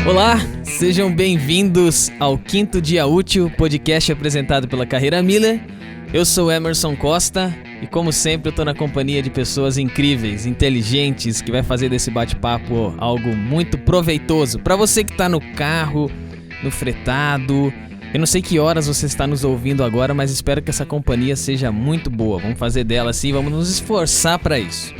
Olá, sejam bem-vindos ao Quinto Dia Útil, podcast apresentado pela Carreira Miller. Eu sou Emerson Costa e, como sempre, eu tô na companhia de pessoas incríveis, inteligentes, que vai fazer desse bate-papo algo muito proveitoso. Para você que tá no carro, no fretado, eu não sei que horas você está nos ouvindo agora, mas espero que essa companhia seja muito boa. Vamos fazer dela assim, vamos nos esforçar para isso.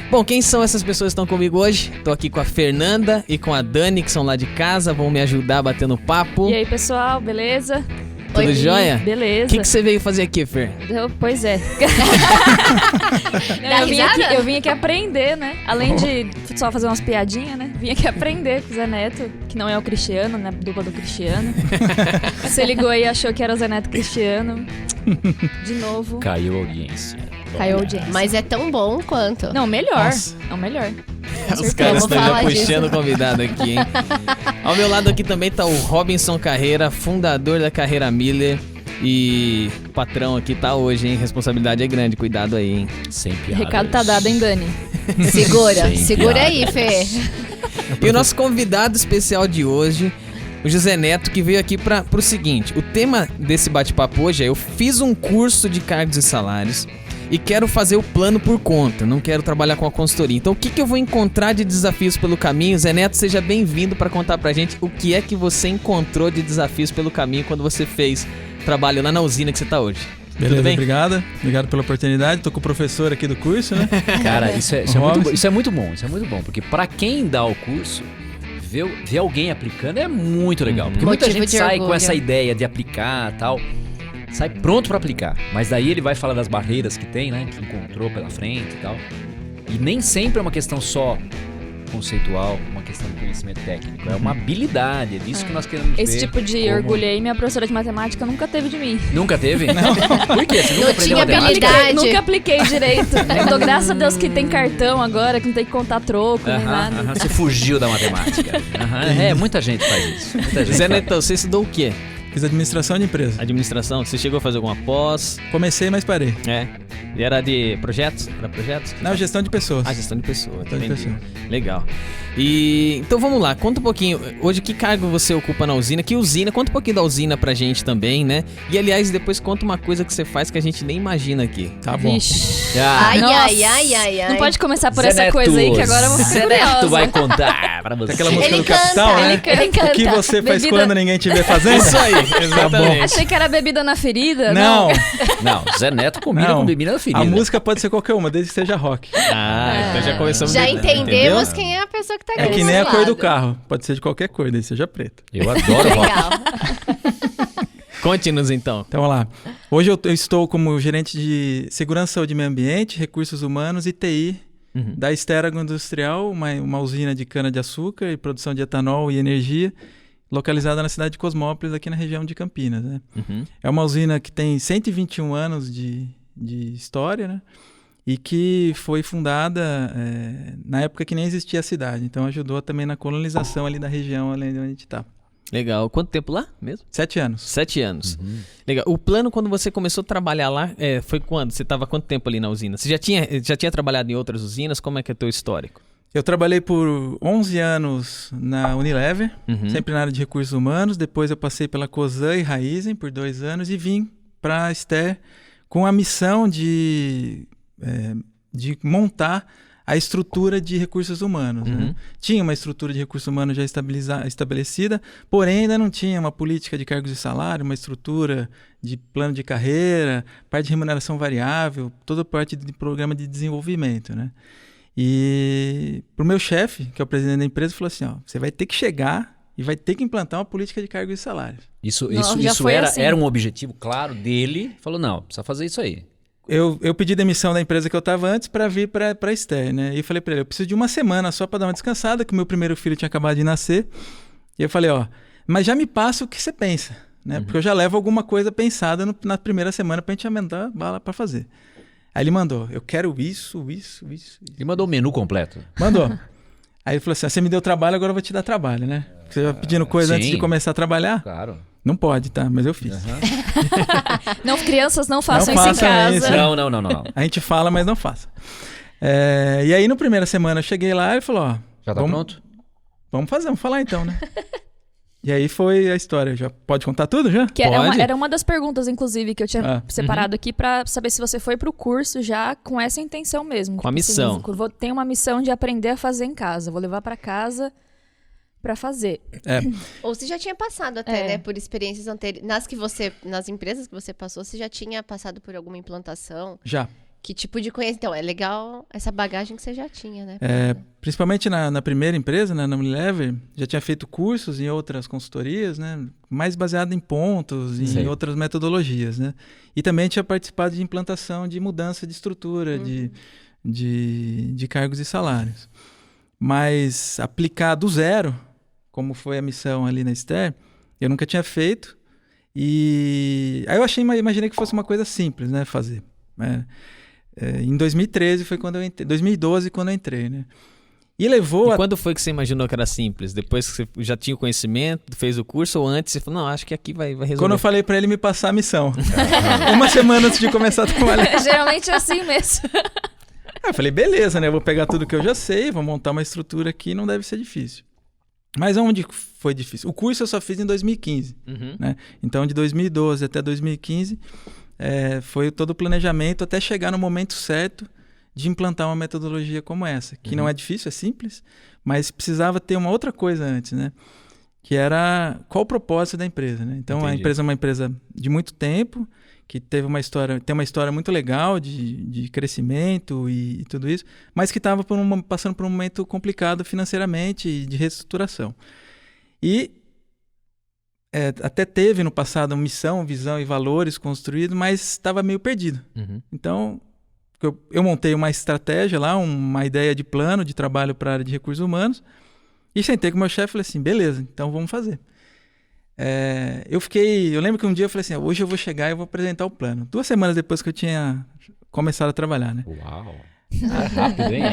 Bom, quem são essas pessoas que estão comigo hoje? Tô aqui com a Fernanda e com a Dani, que são lá de casa, vão me ajudar batendo papo. E aí, pessoal, beleza? Tudo jóia? Beleza. O que você veio fazer aqui, Fer? Pois é. Eu vim aqui aprender, né? Além de só fazer umas piadinhas, né? Vim aqui aprender com o Zé Neto, que não é o Cristiano, né? Dupla do Cristiano. Você ligou aí e achou que era o Zé Neto Cristiano. De novo. Caiu a audiência. Caiu a audiência. Mas é tão bom quanto. Não, melhor. Nossa. Não, melhor. Os caras estão já puxando o convidado aqui, hein? Ao meu lado aqui também tá o Robinson Carreira, fundador da Carreira Miller. E o patrão aqui tá hoje, hein? Responsabilidade é grande, cuidado aí, hein? Sem O piadas. recado tá dado, hein, Dani? Segura aí, Fê. E o nosso convidado especial de hoje, o José Neto, que veio aqui pro seguinte: o tema desse bate-papo hoje é: eu fiz um curso de cargos e salários e quero fazer o plano por conta, não quero trabalhar com a consultoria. Então o que eu vou encontrar de desafios pelo caminho? Zé Neto, seja bem-vindo para contar pra gente o que é que você encontrou de desafios pelo caminho quando você fez trabalho lá na usina que você tá hoje. Beleza, Tudo bem? obrigado pela oportunidade. Tô com o professor aqui do curso, né? Cara, isso é muito bom, porque pra quem dá o curso, ver alguém aplicando é muito legal. Porque muita Motivo gente de sai orgulho. com essa ideia de aplicar e tal, sai pronto pra aplicar, mas daí ele vai falar das barreiras que tem, né, que encontrou pela frente e tal. E nem sempre é uma questão só conceitual, uma questão de conhecimento técnico, é uma habilidade, é disso que nós queremos ver. Esse tipo de como- orgulho aí, minha professora de matemática nunca teve de mim. Nunca teve? Não. Por quê? Você nunca Não aprendeu tinha matemática? habilidade. Nunca apliquei direito. Eu dou graças a Deus que tem cartão agora, que não tem que contar troco, nem nada. Aham, você fugiu da matemática. Muita gente faz isso. Muita gente Zé faz. Neto, você estudou o quê? Fiz administração de empresa. Administração? Você chegou a fazer alguma pós? Comecei, mas parei. É. E era de projetos? Era projetos? Não, gestão de pessoas. Ah, gestão de pessoas. Gestão de Entendi. pessoas. Legal. E então vamos lá, conta um pouquinho. Hoje, que cargo você ocupa na usina? Que usina? Conta um pouquinho da usina pra gente também, né? E aliás, depois conta uma coisa que você faz que a gente nem imagina aqui. Tá bom. Vixe. Ai, Nossa. ai. Não pode começar por Zé essa Neto, coisa aí, que agora eu vou ficar Zé Neto curiosa. vai contar pra você. Tem aquela música Ele do Capital, canta, né? ele canta. O que você faz Bebida- quando ninguém te vê fazendo? Isso aí, exatamente. Achei que era bebida na ferida. Não, Não, Zé Neto combina com bebida na ferida. a música pode ser qualquer uma, desde que seja rock. Ah, então já começamos. Já entendemos entendeu? quem é a pessoa que tá É aqui que do nem a nosso cor do lado. carro. Pode ser de qualquer cor, desde que seja preto. Eu adoro rock. Legal. Conte-nos então. Então, vamos lá. Hoje eu estou como gerente de Segurança, Saúde e Meio Ambiente, Recursos Humanos e TI da Estera Agroindustrial, uma usina de cana-de-açúcar e produção de etanol e energia, localizada na cidade de Cosmópolis, aqui na região de Campinas, né? É uma usina que tem 121 anos de história, né? E que foi fundada na época que nem existia a cidade. Então ajudou também na colonização ali da região, além de onde a gente está. Legal. Quanto tempo lá mesmo? 7 anos. 7 anos. Legal. O plano, quando você começou a trabalhar lá, foi quando? Você estava quanto tempo ali na usina? Você já tinha trabalhado em outras usinas? Como é que é o teu histórico? Eu trabalhei por 11 anos na Unilever, sempre na área de recursos humanos. Depois eu passei pela Cosan e Raizen por 2 anos e vim para a Ester com a missão de montar a estrutura de recursos humanos. Né? Tinha uma estrutura de recursos humanos já estabelecida, porém ainda não tinha uma política de cargos e salário, uma estrutura de plano de carreira, parte de remuneração variável, toda a parte de programa de desenvolvimento, né? E pro meu chefe, que é o presidente da empresa, falou assim, ó, você vai ter que chegar e vai ter que implantar uma política de cargos e salários. Isso já foi assim. era um objetivo claro dele. Falou, não, precisa fazer isso aí. Eu pedi demissão da empresa que eu estava antes para vir para a Ester, né? E eu falei para ele, eu preciso de uma semana só para dar uma descansada, que o meu primeiro filho tinha acabado de nascer. E eu falei, ó, mas já me passa o que você pensa, né? Porque eu já levo alguma coisa pensada na primeira semana para a gente aumentar a bala para fazer. Aí ele mandou, eu quero isso. Ele mandou o menu completo. Mandou. Aí ele falou assim, você me deu trabalho, agora eu vou te dar trabalho, né? Você já pedindo coisa antes de começar a trabalhar? Claro. Não pode, tá? Mas eu fiz. Não, crianças, não façam Não isso em façam casa. isso. Não. A gente fala, mas não faça. E aí, na primeira semana, eu cheguei lá e ele falou, ó... Já tá pronto? Vamos falar então, né? E aí foi a história. Já pode contar tudo, já? Que era uma das perguntas, inclusive, que eu tinha separado Uhum. aqui pra saber se você foi pro curso já com essa intenção mesmo. Com a missão. Assim, tenho uma missão de aprender a fazer em casa. Vou levar pra casa pra fazer. Ou você já tinha passado até, né? Por experiências anteriores. Nas empresas que você passou, você já tinha passado por alguma implantação? Já. Que tipo de conhecimento? Então, é legal essa bagagem que você já tinha, né? Principalmente na primeira empresa, né, na Unilever, já tinha feito cursos em outras consultorias, né, mais baseado em pontos, em outras metodologias, né? E também tinha participado de implantação de mudança de estrutura, de cargos e salários. Mas aplicar do zero, como foi a missão ali na Ster, eu nunca tinha feito. E aí eu imaginei que fosse uma coisa simples, né, fazer. Em 2013 foi quando eu entrei, 2012 quando eu entrei, né? E levou... quando foi que você imaginou que era simples? Depois que você já tinha o conhecimento, fez o curso, ou antes você falou, não, acho que aqui vai resolver? Quando eu falei pra ele me passar a missão. Uma semana antes de começar a trabalhar. Geralmente é assim mesmo. Eu falei, beleza, né? Eu vou pegar tudo que eu já sei, vou montar uma estrutura aqui, não deve ser difícil. Mas onde foi difícil? O curso eu só fiz em 2015, né? Então, de 2012 até 2015... foi todo o planejamento até chegar no momento certo de implantar uma metodologia como essa, que não é difícil, é simples, mas precisava ter uma outra coisa antes, né? Que era qual o propósito da empresa, né? Então, a empresa é uma empresa de muito tempo, que tem uma história muito legal de crescimento e tudo isso, mas que estava passando por um momento complicado financeiramente e de reestruturação. E até teve no passado uma missão, visão e valores construídos, mas estava meio perdido. Então, eu montei uma estratégia lá, uma ideia de plano de trabalho para a área de recursos humanos, e sentei com o meu chefe e falei assim, beleza, então vamos fazer. Eu lembro que um dia eu falei assim, hoje eu vou chegar e eu vou apresentar o plano. 2 semanas depois que eu tinha começado a trabalhar, né? Uau! Rápido, hein?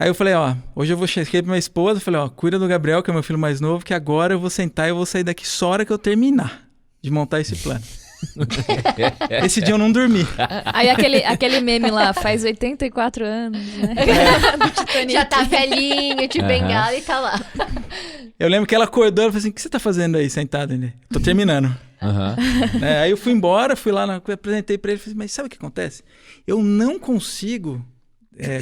Aí eu falei, hoje eu vou chegar pra minha esposa, falei, cuida do Gabriel, que é meu filho mais novo, que agora eu vou sentar e eu vou sair daqui só a hora que eu terminar de montar esse plano. Esse dia eu não dormi. Aí aquele meme lá, faz 84 anos, né? Já tá velhinho, de bengala e tá lá. Eu lembro que ela acordou e falou assim, o que você tá fazendo aí sentado, né? Tô terminando. Aí eu fui embora, fui lá, apresentei pra ele, falei, mas sabe o que acontece? Eu não consigo...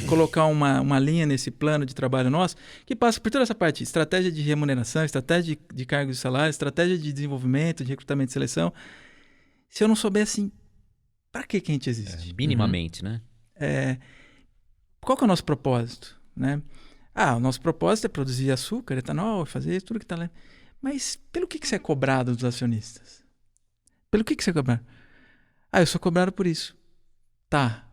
colocar uma linha nesse plano de trabalho nosso que passa por toda essa parte, estratégia de remuneração, estratégia de cargos e salários, estratégia de desenvolvimento, de recrutamento e seleção. Se eu não souber assim, para que a gente existe? Minimamente, né? Qual que é o nosso propósito? Né? O nosso propósito é produzir açúcar, etanol, fazer isso, tudo que está lá. Mas pelo que você é cobrado dos acionistas? Pelo que você é cobrado? Eu sou cobrado por isso. Tá.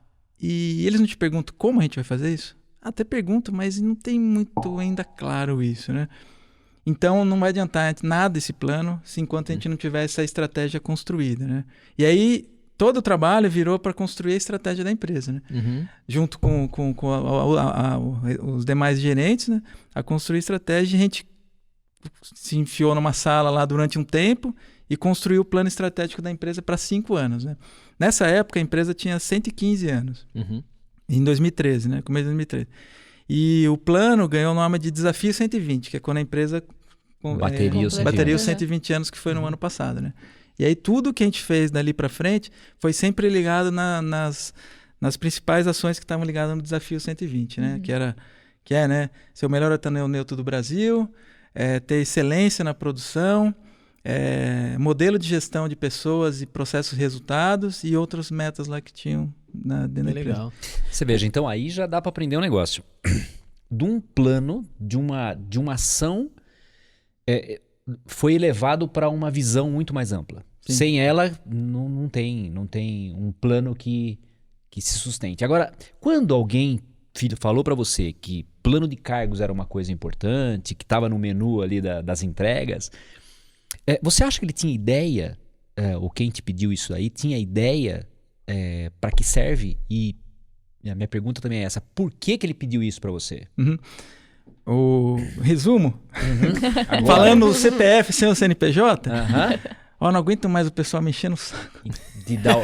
E eles não te perguntam como a gente vai fazer isso? Até perguntam, mas não tem muito ainda claro isso, né? Então não vai adiantar nada esse plano enquanto a gente não tiver essa estratégia construída, né? E aí todo o trabalho virou para construir a estratégia da empresa, né? Junto com os demais gerentes, né? A construir estratégia, a gente se enfiou numa sala lá durante um tempo e construiu o plano estratégico da empresa para 5 anos, né? Nessa época, a empresa tinha 115 anos. Em 2013, né? Começo de 2013. E o plano ganhou o nome de Desafio 120, que é quando a empresa bateria os 120 anos, que foi no ano passado, né? E aí tudo que a gente fez dali para frente foi sempre ligado nas principais ações que estavam ligadas no Desafio 120, né? Que é, né? Ser o melhor etanol neutro do Brasil, ter excelência na produção, modelo de gestão de pessoas e processos resultados e outras metas lá que tinham dentro da empresa. Legal. Você veja, então aí já dá para aprender um negócio. De um plano, de uma ação, foi elevado para uma visão muito mais ampla. Sim. Sem ela, não tem um plano que se sustente. Agora, quando alguém falou para você que plano de cargos era uma coisa importante, que estava no menu ali das entregas, você acha que ele tinha ideia, ou quem te pediu isso aí, tinha ideia para que serve? E a minha pergunta também é essa, por que ele pediu isso para você? O resumo, falando o CPF sem o CNPJ, Ó, não aguento mais o pessoal me enchendo o saco. De dar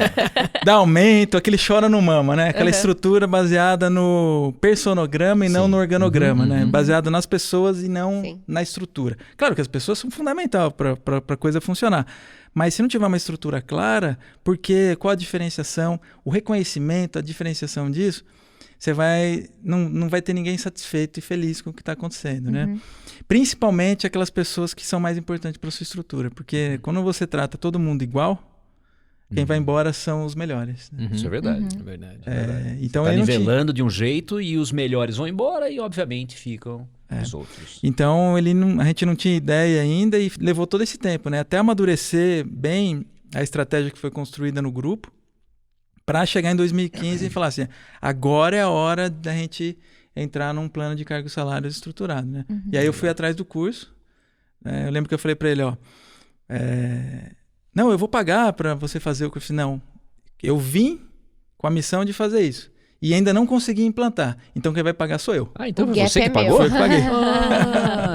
Dá aumento, aquele chora no mama, né? Aquela estrutura baseada no personograma e não no organograma, né? Baseado nas pessoas e não na estrutura. Claro que as pessoas são fundamentais para a coisa funcionar. Mas se não tiver uma estrutura clara, qual a diferenciação, o reconhecimento, a diferenciação disso, você não vai ter ninguém satisfeito e feliz com o que está acontecendo, né? Principalmente aquelas pessoas que são mais importantes para a sua estrutura. Porque quando você trata todo mundo igual, quem vai embora são os melhores. Né? Isso é verdade. É verdade. Então tá nivelando de um jeito e os melhores vão embora e, obviamente, ficam os outros. Então, a gente não tinha ideia ainda e levou todo esse tempo, né? Até amadurecer bem a estratégia que foi construída no grupo para chegar em 2015 e falar assim, agora é a hora da gente entrar num plano de cargos e salários estruturado, né? E aí eu fui atrás do curso. Eu lembro que eu falei para ele, não, eu vou pagar para você fazer o curso. Não, eu vim com a missão de fazer isso. E ainda não consegui implantar. Então quem vai pagar sou eu. Então foi você que pagou? Foi eu que paguei.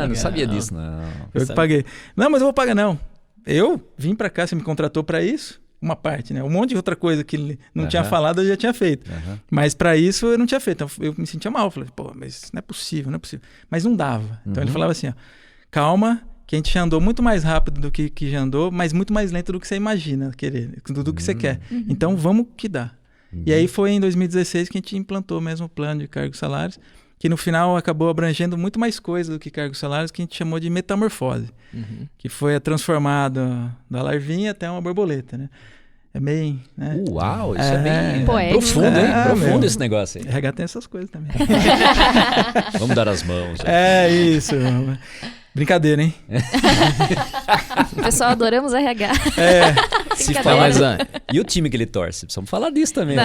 Não sabia disso, não. Eu que paguei. Não, mas eu vou pagar, não. Eu vim para cá, você me contratou para isso. Uma parte, né? Um monte de outra coisa que ele não tinha falado, eu já tinha feito. Mas para isso eu não tinha feito. Então eu me sentia mal. Eu falei, mas isso não é possível, não é possível. Mas não dava. Então ele falava assim, calma, que a gente já andou muito mais rápido do que já andou, mas muito mais lento do que você imagina querer, do que você quer. Então vamos que dá. E aí foi em 2016 que a gente implantou mesmo o plano de cargos e salários, que no final acabou abrangendo muito mais coisa do que cargos e salários, que a gente chamou de metamorfose, que foi transformado da larvinha até uma borboleta, né? É meio... Né? Uau, isso é bem poético. Profundo, hein? Profundo esse negócio aí. RH tem essas coisas também. Vamos dar as mãos. Isso. Brincadeira, hein? Pessoal, adoramos RH. Se falar, mas, e o time que ele torce? Precisamos falar disso também.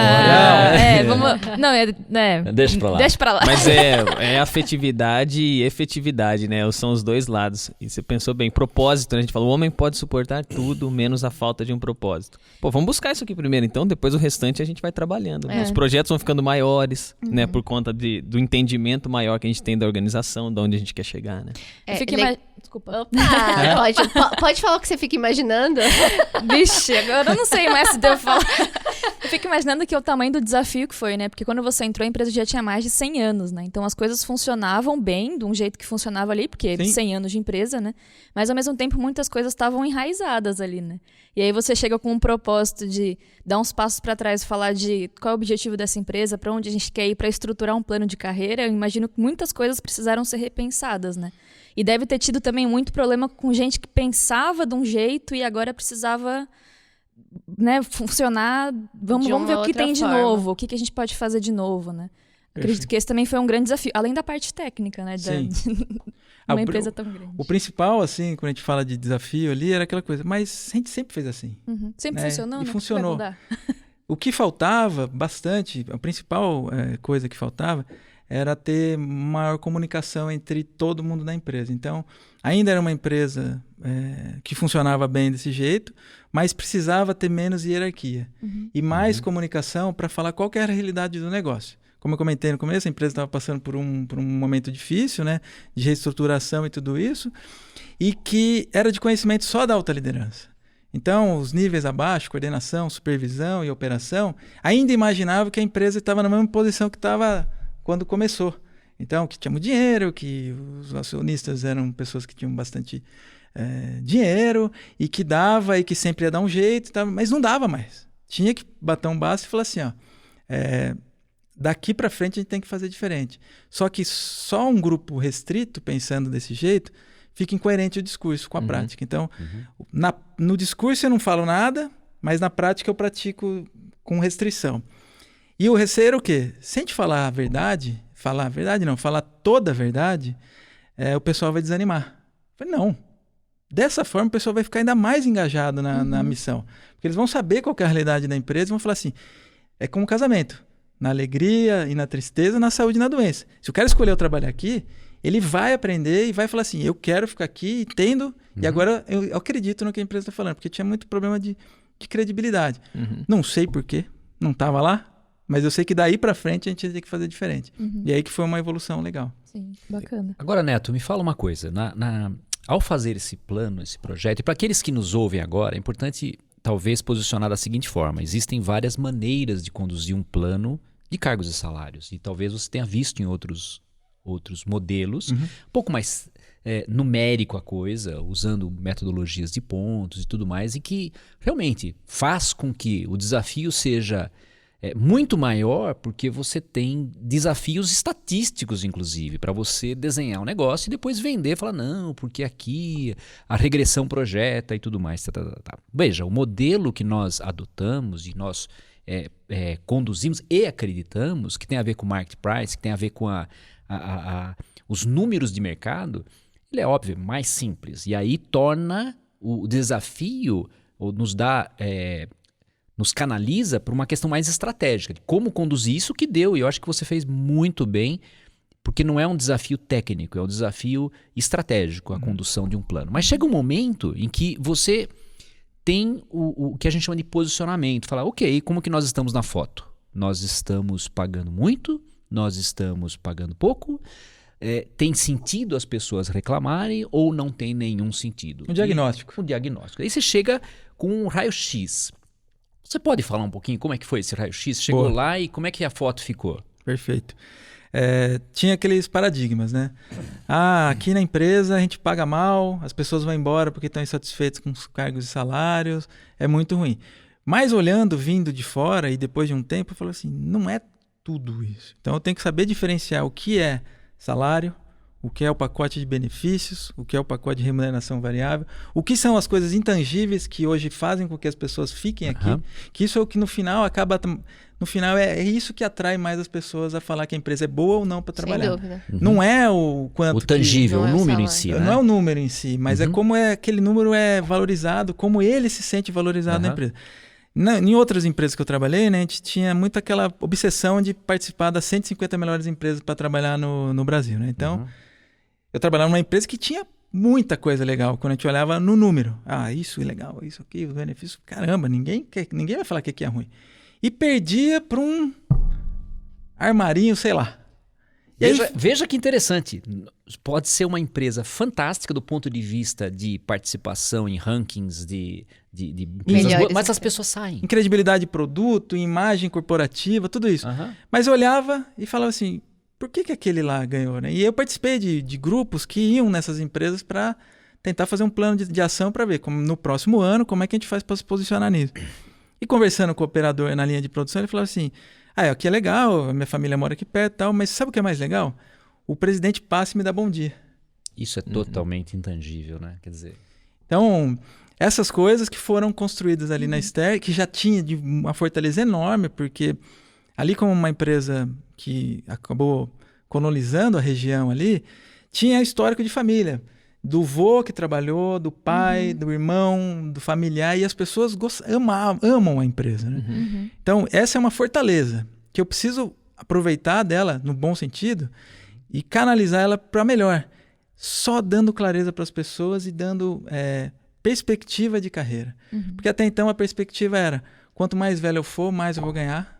Deixa pra lá. Deixa pra lá. Mas é afetividade e efetividade, né? São os dois lados. E você pensou bem, propósito, né? A gente falou, o homem pode suportar tudo, menos a falta de um propósito. Vamos buscar isso aqui primeiro, então, depois o restante a gente vai trabalhando. Né? Os projetos vão ficando maiores, né? Por conta do entendimento maior que a gente tem da organização, de onde a gente quer chegar, né? Desculpa. Pode falar o que você fica imaginando? Vixe, agora eu não sei mais se devo falar. Eu fico imaginando que é o tamanho do desafio que foi, né? Porque quando você entrou, a empresa já tinha mais de 100 anos, né? Então as coisas funcionavam bem, de um jeito que funcionava ali, porque 100 anos de empresa, né? Mas ao mesmo tempo muitas coisas estavam enraizadas ali, né? E aí você chega com um propósito de dar uns passos para trás e falar de qual é o objetivo dessa empresa, para onde a gente quer ir, para estruturar um plano de carreira. Eu imagino que muitas coisas precisaram ser repensadas, né? E deve ter tido também muito problema com gente que pensava de um jeito e agora precisava, né, funcionar. Vamos ver o que tem de novo, o que a gente pode fazer de novo, né? Acredito que esse também foi um grande desafio, além da parte técnica, né? Uma empresa tão grande. O principal, assim, quando a gente fala de desafio ali, era aquela coisa, mas a gente sempre fez assim. Sempre funcionou, e né? funcionou. O que faltava bastante, a principal coisa que faltava era ter maior comunicação entre todo mundo da empresa. Então, ainda era uma empresa que funcionava bem desse jeito, mas precisava ter menos hierarquia e mais comunicação para falar qual que era a realidade do negócio. Como eu comentei no começo, a empresa estava passando por um momento difícil, né, de reestruturação e tudo isso, e que era de conhecimento só da alta liderança. Então, os níveis abaixo, coordenação, supervisão e operação, ainda imaginavam que a empresa estava na mesma posição que estava quando começou. Então, que tinha muito dinheiro, que os acionistas eram pessoas que tinham bastante dinheiro e que dava e que sempre ia dar um jeito, mas não dava mais. Tinha que bater um basta e falar assim, daqui para frente a gente tem que fazer diferente. Só que só um grupo restrito, pensando desse jeito, fica incoerente o discurso com a prática. Então, no discurso eu não falo nada, mas na prática eu pratico com restrição. E o receio era o quê? Se a gente falar toda a verdade, o pessoal vai desanimar. Eu falei, não. Dessa forma o pessoal vai ficar ainda mais engajado na missão. Porque eles vão saber qual que é a realidade da empresa e vão falar assim, é como casamento. Na alegria e na tristeza, na saúde e na doença. Se o cara escolheu trabalhar aqui, ele vai aprender e vai falar assim, eu quero ficar aqui, entendo, e agora eu acredito no que a empresa está falando, porque tinha muito problema de credibilidade. Não sei por quê, não estava lá, mas eu sei que daí para frente a gente ia ter que fazer diferente. E aí que foi uma evolução legal. Sim, bacana. Agora, Neto, me fala uma coisa. ao fazer esse plano, esse projeto, e para aqueles que nos ouvem agora, é importante talvez posicionar da seguinte forma: existem várias maneiras de conduzir um plano de cargos e salários, e talvez você tenha visto em outros modelos, um pouco mais numérico a coisa, usando metodologias de pontos e tudo mais, e que realmente faz com que o desafio seja muito maior, porque você tem desafios estatísticos, inclusive, para você desenhar um negócio e depois vender, falar, não, porque aqui a regressão projeta e tudo mais. Tá. Veja, o modelo que nós adotamos e nós conduzimos e acreditamos, que tem a ver com market price, que tem a ver com os números de mercado, ele é óbvio, mais simples. E aí torna o desafio, ou nos canaliza para uma questão mais estratégica, de como conduzir isso que deu. E eu acho que você fez muito bem, porque não é um desafio técnico, é um desafio estratégico, a condução de um plano. Mas chega um momento em que você tem o que a gente chama de posicionamento. Falar, ok, como que nós estamos na foto? Nós estamos pagando muito? Nós estamos pagando pouco? Tem sentido as pessoas reclamarem ou não tem nenhum sentido? Um diagnóstico. Um diagnóstico. Aí você chega com um raio-x. Você pode falar um pouquinho como é que foi esse raio-x? Chegou lá e como é que a foto ficou? Perfeito. Tinha aqueles paradigmas, né? Aqui na empresa a gente paga mal, as pessoas vão embora porque estão insatisfeitas com os cargos e salários, é muito ruim. Mas olhando, vindo de fora e depois de um tempo, eu falo assim, não é tudo isso. Então eu tenho que saber diferenciar o que é salário, o que é o pacote de benefícios, o que é o pacote de remuneração variável, o que são as coisas intangíveis que hoje fazem com que as pessoas fiquem aqui, que isso é o que no final acaba... No final é isso que atrai mais as pessoas a falar que a empresa é boa ou não para trabalhar. Sem dúvida. Não é o quanto... O tangível, o número em salário. si, né? Não é o número em si, mas é como aquele número é valorizado, como ele se sente valorizado na empresa. Em outras empresas que eu trabalhei, né, a gente tinha muito aquela obsessão de participar das 150 melhores empresas para trabalhar no Brasil. Né? Então, eu trabalhava numa empresa que tinha muita coisa legal quando a gente olhava no número. Isso é legal, isso aqui, os benefícios. Caramba, ninguém vai falar que aqui é ruim. E perdia para um armarinho, sei lá. Veja que interessante. Pode ser uma empresa fantástica do ponto de vista de participação em rankings de empresas boas, mas as pessoas saem. Em credibilidade de produto, em imagem corporativa, tudo isso. Mas eu olhava e falava assim, por que aquele lá ganhou? Né? E eu participei de grupos que iam nessas empresas para tentar fazer um plano de ação para ver como, no próximo ano como é que a gente faz para se posicionar nisso. E conversando com o operador na linha de produção, ele falou assim, aqui é legal, minha família mora aqui perto e tal, mas sabe o que é mais legal? O presidente passa e me dá bom dia. Isso é totalmente intangível, né? Quer dizer... Então, essas coisas que foram construídas ali na Ster, que já tinha uma fortaleza enorme, porque ali como uma empresa que acabou colonizando a região ali, tinha histórico de família. Do vô que trabalhou, do pai, do irmão, do familiar, e as pessoas amam a empresa. Né? Então, essa é uma fortaleza que eu preciso aproveitar dela, no bom sentido, e canalizar ela para melhor. Só dando clareza para as pessoas e dando perspectiva de carreira. Porque até então a perspectiva era, quanto mais velho eu for, mais eu vou ganhar.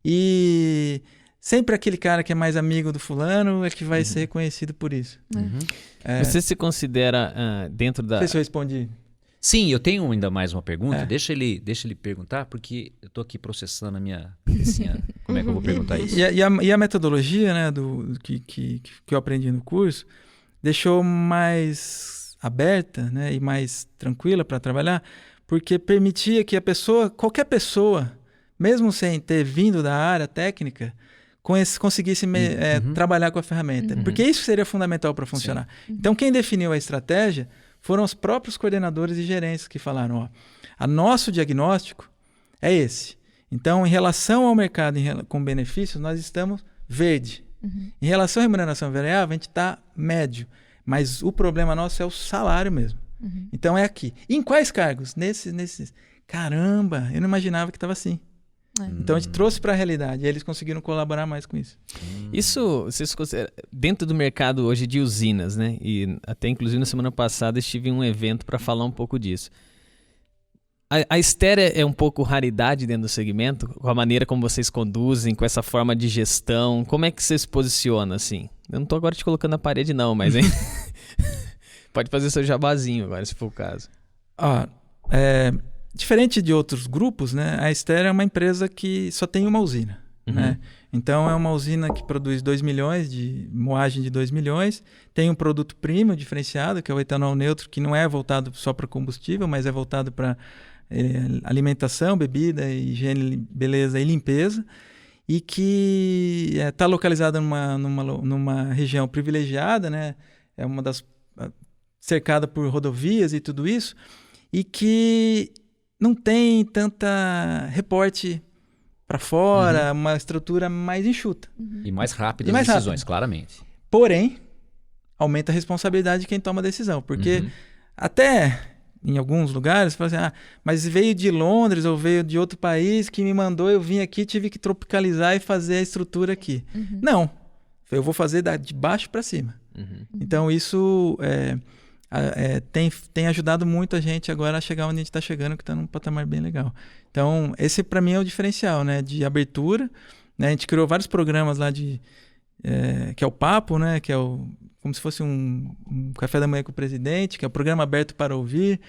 E... sempre aquele cara que é mais amigo do fulano é que vai ser reconhecido por isso. Você se considera dentro da... Não sei se eu respondi. Sim, eu tenho ainda mais uma pergunta. Deixa ele perguntar, porque eu estou aqui processando a minha cabecinha. Como é que eu vou perguntar isso? E a metodologia, né, que eu aprendi no curso deixou mais aberta, né, e mais tranquila para trabalhar, porque permitia que qualquer pessoa, mesmo sem ter vindo da área técnica, conseguisse trabalhar com a ferramenta. Porque isso seria fundamental para funcionar. Então, quem definiu a estratégia foram os próprios coordenadores e gerentes que falaram, nosso diagnóstico é esse. Então, em relação ao mercado com benefícios, nós estamos verde. Em relação à remuneração variável, a gente está médio. Mas o problema nosso é o salário mesmo. Então, é aqui. E em quais cargos? Nesses. Caramba, eu não imaginava que estava assim. Então a gente trouxe para a realidade e eles conseguiram colaborar mais com isso. Isso, vocês consideram, dentro do mercado hoje de usinas, né? E até inclusive na semana passada estive em um evento para falar um pouco disso. A Ster é um pouco raridade dentro do segmento, com a maneira como vocês conduzem, com essa forma de gestão. Como é que você se posiciona assim? Eu não estou agora te colocando na parede não, mas... Pode fazer seu jabazinho agora, se for o caso. Diferente de outros grupos, né? A Ester é uma empresa que só tem uma usina. Né? Então é uma usina que produz 2 milhões de moagem de 2 milhões, tem um produto premium diferenciado, que é o etanol neutro, que não é voltado só para combustível, mas é voltado para alimentação, bebida, higiene, beleza e limpeza, e que está localizada numa região privilegiada, né? É uma das cercada por rodovias e tudo isso, e que não tem tanta reporte para fora, uma estrutura mais enxuta. E mais rápida as decisões, claramente. Porém, aumenta a responsabilidade de quem toma a decisão, porque até em alguns lugares, você fala assim, mas veio de Londres ou veio de outro país que me mandou, eu vim aqui, tive que tropicalizar e fazer a estrutura aqui. Não, eu vou fazer de baixo para cima. Então isso tem ajudado muito a gente agora a chegar onde a gente está chegando, que está num patamar bem legal. Então esse para mim é o diferencial, né, de abertura. Né? A gente criou vários programas lá que é o Papo, né, que é como se fosse um café da manhã com o presidente, que é o programa aberto para ouvir,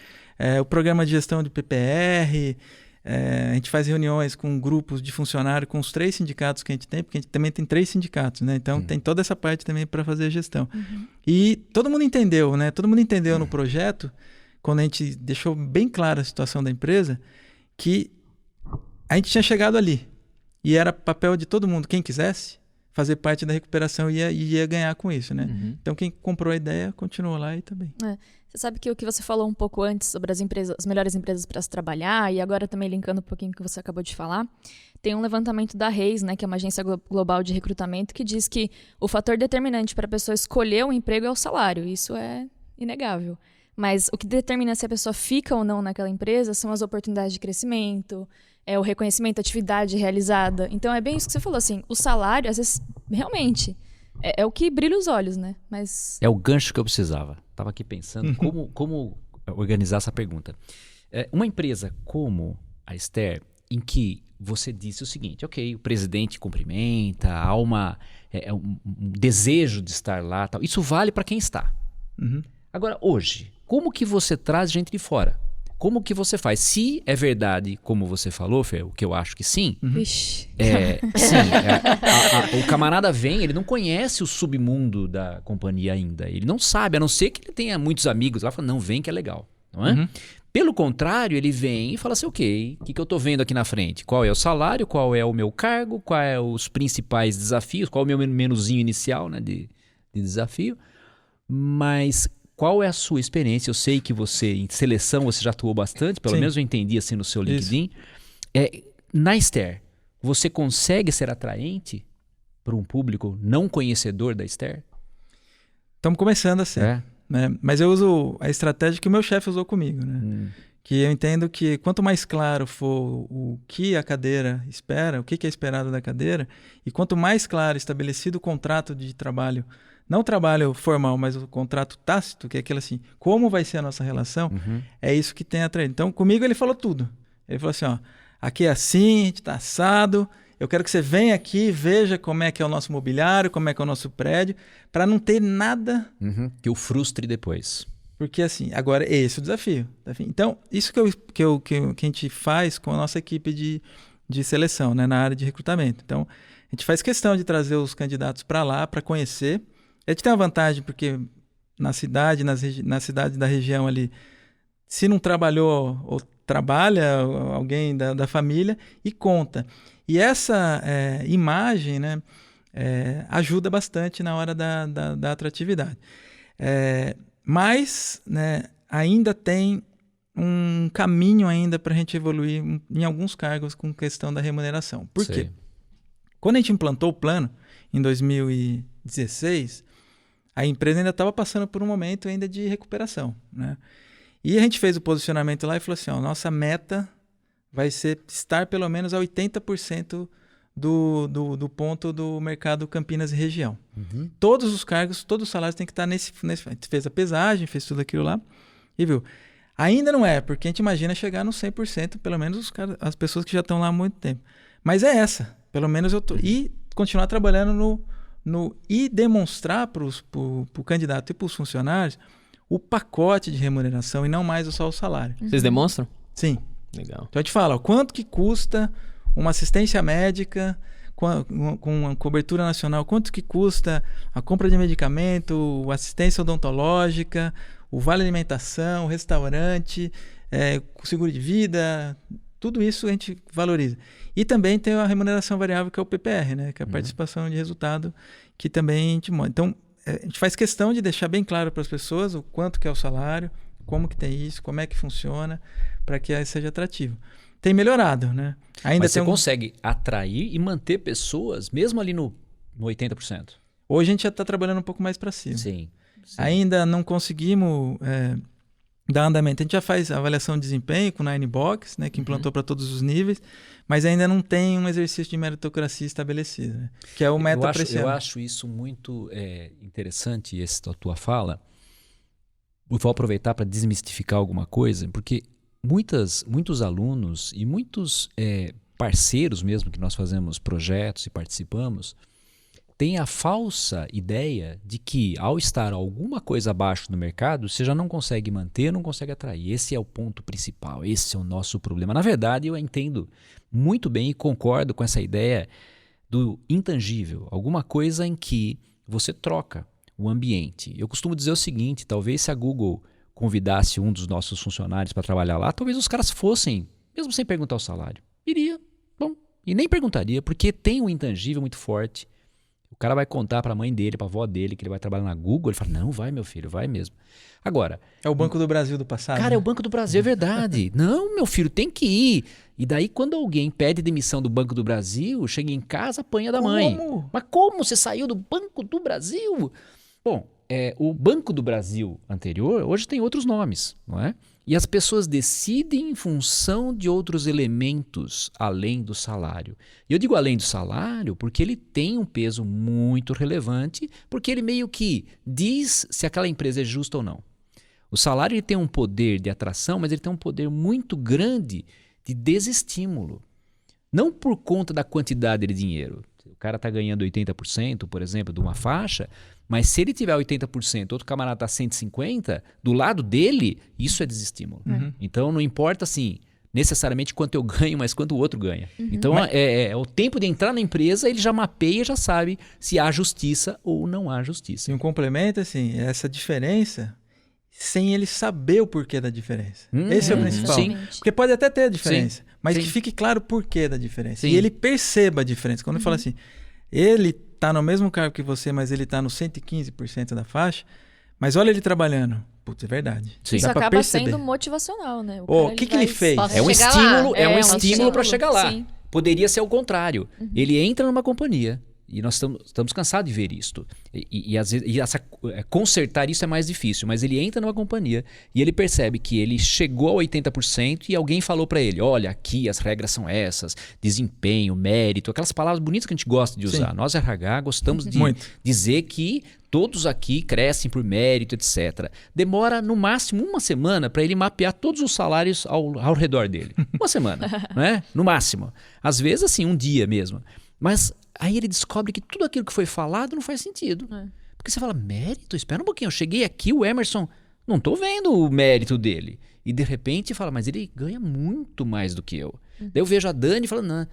o programa de gestão de PPR, a gente faz reuniões com grupos de funcionários, com os 3 sindicatos que a gente tem, porque a gente também tem 3 sindicatos, né? Então tem toda essa parte também para fazer a gestão. E todo mundo entendeu, né? Todo mundo entendeu no projeto, quando a gente deixou bem clara a situação da empresa, que a gente tinha chegado ali. E era papel de todo mundo, quem quisesse, fazer parte da recuperação ia ganhar com isso, né? Então quem comprou a ideia continuou lá e também. Você sabe que o que você falou um pouco antes sobre as melhores empresas para se trabalhar, e agora também linkando um pouquinho o que você acabou de falar, tem um levantamento da Reis, né, que é uma agência global de recrutamento, que diz que o fator determinante para a pessoa escolher um emprego é o salário. Isso é inegável. Mas o que determina se a pessoa fica ou não naquela empresa são as oportunidades de crescimento, o reconhecimento, a atividade realizada. Então é bem isso que você falou, assim, o salário, às vezes, realmente, é o que brilha os olhos, né? Mas... É o gancho que eu precisava. Estava aqui pensando como organizar essa pergunta. Uma empresa como a Ester, em que você disse o seguinte, ok, o presidente cumprimenta, há um desejo de estar lá, tal. Isso vale para quem está. Agora, hoje, como que você traz gente de fora? Como que você faz? Se é verdade, como você falou, Fer, o que eu acho que sim, o camarada vem, ele não conhece o submundo da companhia ainda. Ele não sabe, a não ser que ele tenha muitos amigos lá, fala, não, vem que é legal, não é? Pelo contrário, ele vem e fala assim, ok, o que eu estou vendo aqui na frente? Qual é o salário, qual é o meu cargo, quais é os principais desafios, qual é o meu menuzinho inicial, né, de desafio, mas... Qual é a sua experiência? Eu sei que você, em seleção, você já atuou bastante, pelo menos eu entendi assim no seu LinkedIn. Na Ester, você consegue ser atraente para um público não conhecedor da Ester? Estamos começando a ser. Né? Mas eu uso a estratégia que o meu chefe usou comigo. Né? Que eu entendo que quanto mais claro for o que a cadeira espera, o que é esperado da cadeira, e quanto mais claro estabelecido o contrato de trabalho, não o trabalho formal, mas o contrato tácito, que é aquele assim, como vai ser a nossa relação, é isso que tem atraído. Então, comigo ele falou tudo. Ele falou assim, aqui é assim, a gente está assado, eu quero que você venha aqui, veja como é que é o nosso mobiliário, como é que é o nosso prédio, para não ter nada... que o frustre depois. Porque assim, agora é esse o desafio. Então, isso que a gente faz com a nossa equipe de seleção, né, na área de recrutamento. Então, a gente faz questão de trazer os candidatos para lá, para conhecer. A gente tem uma vantagem porque na cidade da região ali, se não trabalhou ou trabalha alguém da família e conta. E essa imagem, né, ajuda bastante na hora da atratividade. Mas, né, ainda tem um caminho ainda para a gente evoluir em alguns cargos com questão da remuneração. Por quê? Quando a gente implantou o plano, em 2016, a empresa ainda estava passando por um momento ainda de recuperação, né? E a gente fez o posicionamento lá e falou assim, nossa meta vai ser estar pelo menos a 80% do ponto do mercado Campinas e região. Todos os cargos, todos os salários têm que estar nesse... A gente fez a pesagem, fez tudo aquilo lá e viu. Ainda não é, porque a gente imagina chegar no 100%, pelo menos as pessoas que já estão lá há muito tempo. Mas é essa, pelo menos eu tô... E continuar trabalhando e demonstrar para o candidato e para os funcionários o pacote de remuneração e não mais só o salário. Vocês demonstram? Sim. Legal. Então eu te falo, quanto que custa uma assistência médica com uma cobertura nacional, quanto que custa a compra de medicamento, assistência odontológica, o vale alimentação, o restaurante, o seguro de vida, tudo isso a gente valoriza. E também tem a remuneração variável, que é o PPR, né? Que é a participação de resultado, que também a gente mostra. Então, a gente faz questão de deixar bem claro para as pessoas o quanto que é o salário, como que tem isso, como é que funciona, para que seja atrativo. Tem melhorado, né? Ainda Mas você consegue atrair e manter pessoas, mesmo ali no 80%? Hoje a gente já está trabalhando um pouco mais para cima. Sim. Ainda não conseguimos dar andamento. A gente já faz avaliação de desempenho com o Ninebox, né, que implantou para todos os níveis, mas ainda não tem um exercício de meritocracia estabelecido, né, que é o meta Eu acho isso muito interessante, essa tua fala. Vou aproveitar para desmistificar alguma coisa, porque muitos alunos e muitos parceiros mesmo que nós fazemos projetos e participamos, têm a falsa ideia de que ao estar alguma coisa abaixo no mercado, você já não consegue manter, não consegue atrair. Esse é o ponto principal, esse é o nosso problema. Na verdade, eu entendo muito bem e concordo com essa ideia do intangível, alguma coisa em que você troca o ambiente. Eu costumo dizer o seguinte, talvez se a Google convidasse um dos nossos funcionários para trabalhar lá, talvez os caras fossem, mesmo sem perguntar o salário. Iria, bom, e nem perguntaria, porque tem um intangível muito forte. O cara vai contar para a mãe dele, para a avó dele, que ele vai trabalhar na Google, ele fala, não, vai meu filho, vai mesmo. Agora... É o Banco do Brasil do passado. Cara, né? é o Banco do Brasil, é verdade. Não, meu filho, tem que ir. E daí, quando alguém pede demissão do Banco do Brasil, chega em casa, apanha da mãe. Mas como você saiu do Banco do Brasil? Bom, o Banco do Brasil anterior, hoje tem outros nomes, não é? E as pessoas decidem em função de outros elementos além do salário. E eu digo além do salário porque ele tem um peso muito relevante, porque ele meio que diz se aquela empresa é justa ou não. O salário ele tem um poder de atração, mas ele tem um poder muito grande de desestímulo. Não por conta da quantidade de dinheiro. O cara está ganhando 80%, por exemplo, de uma faixa, mas se ele tiver 80%, outro camarada está 150%, do lado dele, isso é desestímulo. Então não importa assim, necessariamente quanto eu ganho, mas quanto o outro ganha. Então é o tempo de entrar na empresa, ele já mapeia, já sabe se há justiça ou não há justiça. E um complemento, assim, essa diferença, sem ele saber o porquê da diferença. Esse é o principal. Sim. Porque pode até ter a diferença, mas Sim. que fique claro o porquê da diferença. Sim. E ele perceba a diferença. Quando ele fala assim, ele está no mesmo cargo que você, mas ele está no 115% da faixa, mas olha ele trabalhando. Putz, é verdade. Sim. Isso Dá pra acaba perceber. sendo motivacional, né? O que ele fez? Posso É um chegar estímulo, lá. é um um estímulo estímulo, para chegar lá. sim. Poderia ser o contrário. Ele entra numa companhia e nós estamos cansados de ver isto. E às vezes consertar isso é mais difícil, mas ele entra numa companhia e ele percebe que ele chegou a 80% e alguém falou para ele, olha, aqui as regras são essas, desempenho, mérito, aquelas palavras bonitas que a gente gosta de usar. Sim. Nós, RH, gostamos de Muito. dizer que todos aqui crescem por mérito, etc. Demora no máximo uma semana para ele mapear todos os salários ao redor dele. Uma semana, né? No máximo. Às vezes, assim, um dia mesmo. Mas aí ele descobre que tudo aquilo que foi falado não faz sentido. Porque você fala, mérito? Espera um pouquinho, eu cheguei aqui, o Emerson, não estou vendo o mérito dele. E de repente fala, mas ele ganha muito mais do que eu. Daí eu vejo a Dani falando, não,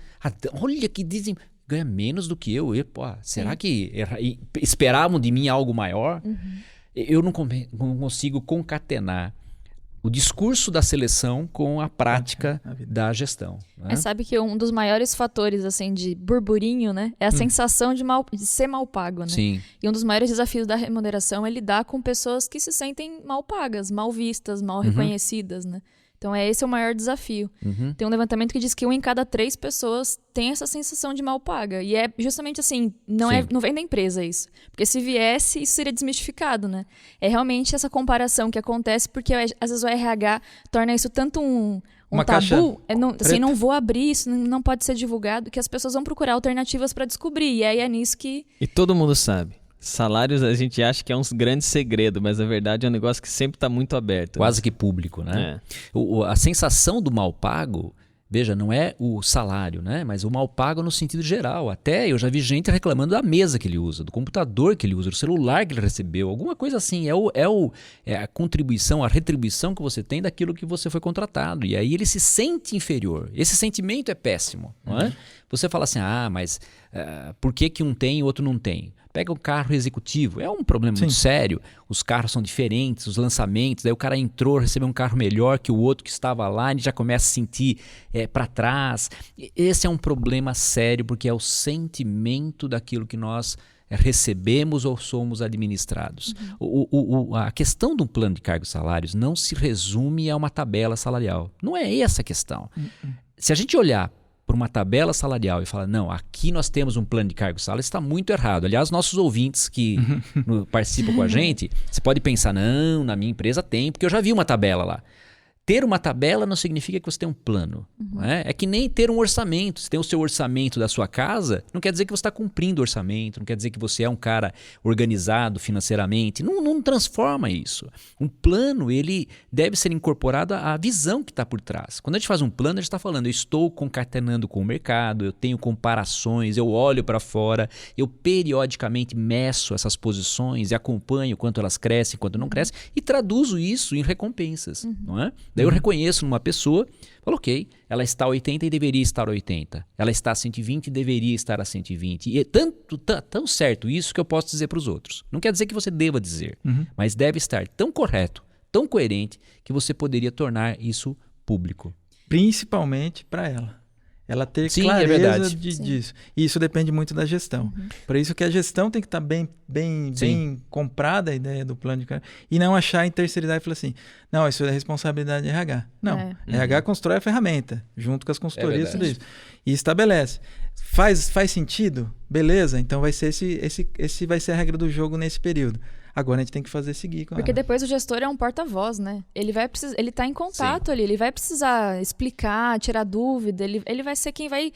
olha que dizem, ganha menos do que eu. E, pô, será que esperavam de mim algo maior? Eu não consigo concatenar o discurso da seleção com a prática da gestão. Né? Mas sabe que um dos maiores fatores assim de burburinho, né, é a sensação de ser mal pago, né? Sim. E um dos maiores desafios da remuneração é lidar com pessoas que se sentem mal pagas, mal vistas, mal reconhecidas, né? Então esse é o maior desafio. Tem um levantamento que diz que 1 em cada 3 pessoas tem essa sensação de mal paga. E é justamente assim, não vem da empresa isso. Porque se viesse, isso seria desmistificado, né? É realmente essa comparação que acontece porque às vezes o RH torna isso tanto um tabu, não vou abrir isso, não pode ser divulgado, que as pessoas vão procurar alternativas para descobrir. E aí é nisso que... E todo mundo sabe. Salários a gente acha que é um grande segredo, mas na verdade é um negócio que sempre está muito aberto. Quase que público, né? A sensação do mal pago Veja, não é o salário, né? Mas o mal pago no sentido geral. Até eu já vi gente reclamando da mesa que ele usa, do computador que ele usa, do celular que ele recebeu, alguma coisa assim. É a contribuição, a retribuição que você tem daquilo que você foi contratado. E aí ele se sente inferior. Esse sentimento é péssimo, não é? Você fala assim, mas por que um tem e o outro não tem? Pega um carro executivo, é um problema muito sério. Os carros são diferentes, os lançamentos, daí o cara entrou, recebeu um carro melhor que o outro que estava lá, ele já começa a se sentir para trás. Esse é um problema sério, porque é o sentimento daquilo que nós recebemos ou somos administrados. A questão de um plano de cargos e salários não se resume a uma tabela salarial. Não é essa a questão. Se a gente olhar por uma tabela salarial e falar, não, aqui nós temos um plano de cargos e salários, está muito errado. Aliás, nossos ouvintes que participam com a gente, você pode pensar, não, na minha empresa tem, porque eu já vi uma tabela lá. Ter uma tabela não significa que você tem um plano. Não é? É que nem ter um orçamento. Se tem o seu orçamento da sua casa, não quer dizer que você está cumprindo o orçamento, não quer dizer que você é um cara organizado financeiramente. Não transforma isso. Um plano, ele deve ser incorporado à visão que está por trás. Quando a gente faz um plano, a gente está falando, eu estou concatenando com o mercado, eu tenho comparações, eu olho para fora, eu periodicamente meço essas posições e acompanho quanto elas crescem, quanto não crescem, e traduzo isso em recompensas, não é? Daí eu reconheço numa pessoa, falo, ok, ela está a 80 e deveria estar a 80. Ela está a 120 e deveria estar a 120. E é tão certo isso que eu posso dizer para os outros. Não quer dizer que você deva dizer, mas deve estar tão correto, tão coerente, que você poderia tornar isso público. Principalmente para ela. Ela ter clareza disso. E isso depende muito da gestão. Por isso que a gestão tem que estar bem comprada, a ideia do plano de carreira. E não achar em terceiridade e falar assim, não, isso é responsabilidade de RH. Não, RH constrói a ferramenta, junto com as consultorias, tudo isso. E estabelece. Faz sentido? Beleza, então vai ser esse vai ser a regra do jogo nesse período. Agora a gente tem que fazer seguir com Porque ela. depois o gestor é um porta-voz, né? Ele tá em contato ali, ele vai precisar explicar, tirar dúvida, ele vai ser quem vai...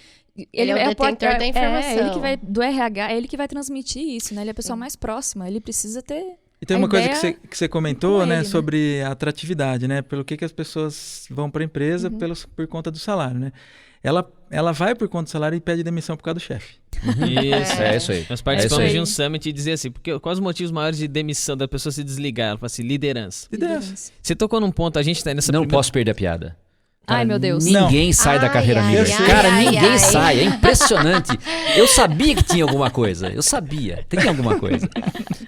Ele é o detentor da informação. Ele que vai, do RH, é ele que vai transmitir isso, né? Ele é a pessoa mais próxima, ele precisa ter... E tem uma coisa que você comentou, né, sobre a atratividade, né? Pelo que as pessoas vão para a empresa por conta do salário, né? Ela vai por conta do salário e pede demissão por causa do chefe. Isso, é isso aí. Nós participamos de um summit e dizia assim, quais os motivos maiores de demissão da pessoa se desligar? Ela fala assim, liderança. Você tocou num ponto, a gente tá nessa Não posso perder a piada. Ai, meu Deus. Ninguém sai da carreira amiga. Cara, ninguém sai. É impressionante. Eu sabia que tinha alguma coisa. Eu sabia. Tem alguma coisa.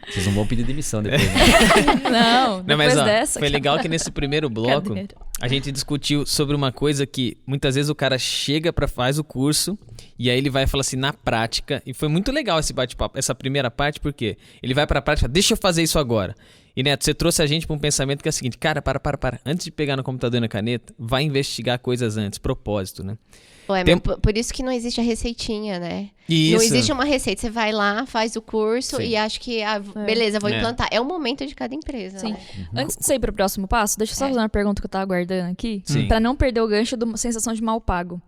Vocês não vão pedir demissão depois. Né? Não, depois mas, dessa... Foi legal que nesse primeiro bloco a gente discutiu sobre uma coisa que muitas vezes o cara chega faz o curso e aí ele vai falar assim, na prática, e foi muito legal esse bate-papo, essa primeira parte, porque ele vai pra prática, deixa eu fazer isso agora. E Neto, você trouxe a gente para um pensamento que é o seguinte, cara, para. Antes de pegar no computador e na caneta, vai investigar coisas antes, propósito, né? Por isso que não existe a receitinha, né? Isso. Não existe uma receita. Você vai lá, faz o curso e acha que, beleza, vou implantar. É o momento de cada empresa. Sim. Né? Antes de você ir pro próximo passo, deixa eu só fazer uma pergunta que eu tava aguardando aqui, para não perder o gancho de uma sensação de mal pago.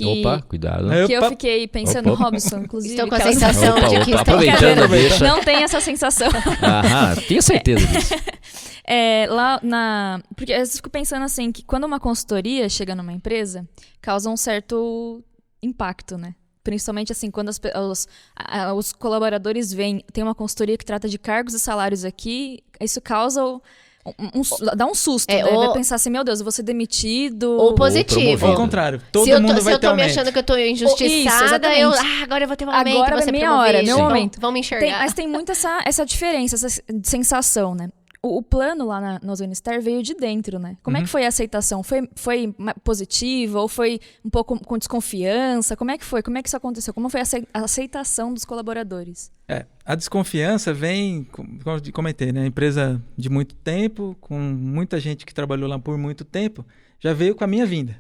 Opa, cuidado. Que eu fiquei pensando, Robson, inclusive. Estou com a sensação de que estão aproveitando, deixa. Não tem essa sensação. Tenho certeza disso. Porque eu fico pensando assim, que quando uma consultoria chega numa empresa, causa um certo impacto, né? Principalmente assim, quando os colaboradores veem, tem uma consultoria que trata de cargos e salários aqui, isso causa... dá um susto, né? Vai pensar assim, meu Deus, eu vou ser demitido. Ou positivo. Ao contrário, todo mundo vai ter aumento. Se eu tô me achando que eu tô injustiçada, agora eu vou ter um aumento. Agora é minha hora, meu momento. Vamos enxergar. Mas tem muito essa diferença, essa sensação, né? O plano lá na Ozone-Star veio de dentro, né? Como é que foi a aceitação? Foi positiva ou foi um pouco com desconfiança? Como é que foi? Como é que isso aconteceu? Como foi a aceitação dos colaboradores? A desconfiança vem, como eu comentei, né? Empresa de muito tempo, com muita gente que trabalhou lá por muito tempo, já veio com a minha vinda.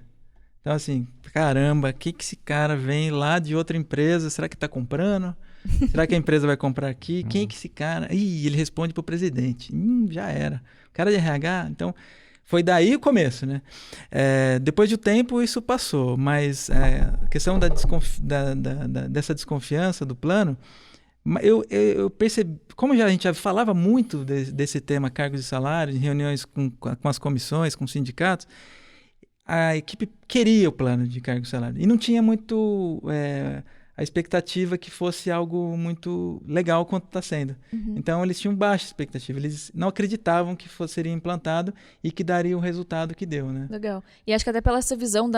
Então, assim, caramba, o que esse cara vem lá de outra empresa? Será que está comprando? Será que a empresa vai comprar aqui? Quem é que esse cara? Ele responde pro presidente. Já era. O cara de RH, então... Foi daí o começo, né? Depois de um tempo isso passou, mas a questão dessa desconfiança do plano, eu percebi... Como a gente já falava muito desse tema cargos e salários, em reuniões com as comissões, com os sindicatos, a equipe queria o plano de cargo e salário. E não tinha muito a expectativa que fosse algo muito legal quanto está sendo. Então, eles tinham baixa expectativa. Eles não acreditavam que seria implantado e que daria o resultado que deu, né? Legal. E acho que até pela essa visão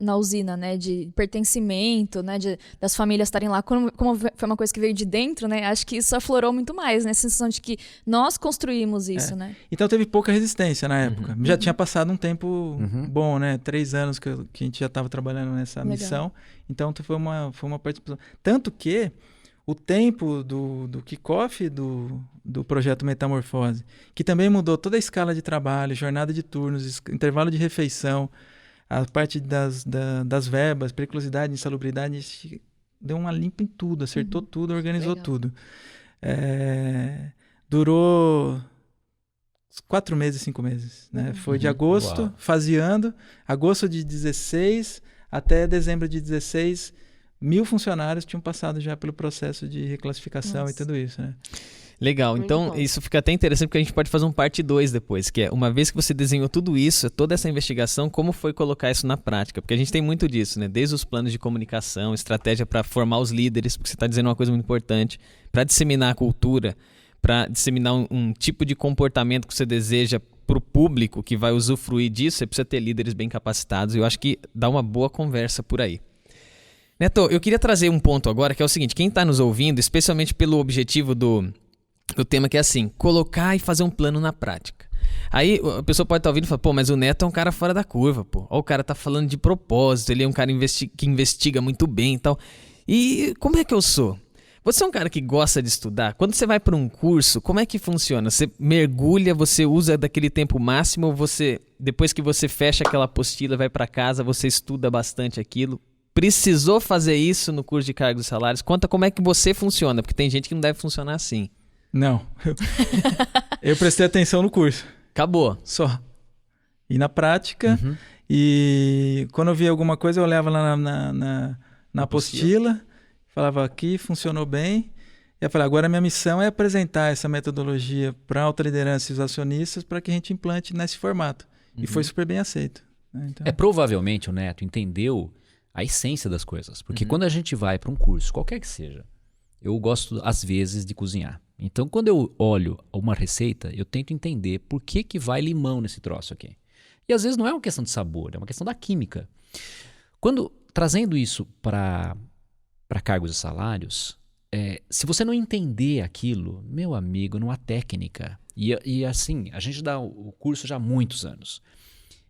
na usina, né, de pertencimento, né, das famílias estarem lá, como foi uma coisa que veio de dentro, né, acho que isso aflorou muito mais, né, essa sensação de que nós construímos isso, né? Então teve pouca resistência na época. Já tinha passado um tempo bom, né? 3 anos que a gente já estava trabalhando nessa missão. Então foi uma participação. Tanto que o tempo do kickoff do projeto Metamorfose, que também mudou toda a escala de trabalho, jornada de turnos, intervalo de refeição, a parte das verbas, periculosidade, insalubridade, deu uma limpa em tudo, acertou tudo, organizou tudo. Durou 4 meses, 5 meses. Né? Foi de agosto, faseando, agosto de 16 até dezembro de 16, 1.000 funcionários tinham passado já pelo processo de reclassificação e tudo isso, né? Legal, muito então bom. Isso fica até interessante porque a gente pode fazer um parte 2 depois, que é uma vez que você desenhou tudo isso, toda essa investigação, como foi colocar isso na prática? Porque a gente tem muito disso, né? Desde os planos de comunicação, estratégia para formar os líderes, porque você está dizendo uma coisa muito importante, para disseminar a cultura, para disseminar um tipo de comportamento que você deseja para o público que vai usufruir disso, você precisa ter líderes bem capacitados, e eu acho que dá uma boa conversa por aí. Neto, eu queria trazer um ponto agora, que é o seguinte, quem está nos ouvindo, especialmente pelo objetivo do tema que é assim, colocar e fazer um plano na prática. Aí a pessoa pode estar ouvindo e falar, pô, mas o Neto é um cara fora da curva, pô. Ó, o cara tá falando de propósito, ele é um cara que investiga muito bem e tal. E como é que eu sou? Você é um cara que gosta de estudar? Quando você vai para um curso, como é que funciona? Você mergulha, você usa daquele tempo máximo, ou depois que você fecha aquela apostila, vai para casa, você estuda bastante aquilo? Precisou fazer isso no curso de cargos e salários? Conta como é que você funciona, porque tem gente que não deve funcionar assim. Não. Eu prestei atenção no curso. Acabou. Só. E na prática, e quando eu via alguma coisa, eu olhava lá na apostila, falava aqui, funcionou bem. E eu falei, agora a minha missão é apresentar essa metodologia para a alta liderança e os acionistas para que a gente implante nesse formato. E foi super bem aceito. Né? Então... provavelmente o Neto entendeu a essência das coisas. Porque quando a gente vai para um curso, qualquer que seja, eu gosto, às vezes, de cozinhar. Então, quando eu olho uma receita, eu tento entender por que vai limão nesse troço aqui. E às vezes não é uma questão de sabor, é uma questão da química. Trazendo isso para cargos e salários, se você não entender aquilo, meu amigo, não há técnica. E assim, a gente dá o curso já há muitos anos.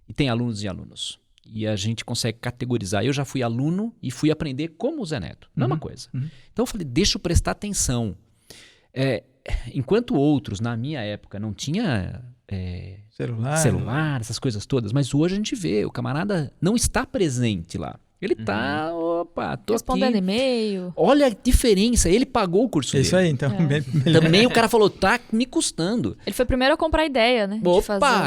E tem alunos e alunos. E a gente consegue categorizar. Eu já fui aluno e fui aprender como o Zé Neto. Não é uma coisa. Então eu falei, deixa eu prestar atenção. Enquanto outros, na minha época, não tinha celular, essas coisas todas. Mas hoje a gente vê, o camarada não está presente lá. Ele tá, tô respondendo aqui. e-mail. Olha a diferença, ele pagou o curso dele. Isso aí, então. Também o cara falou, tá me custando. Ele foi primeiro a comprar a ideia, né?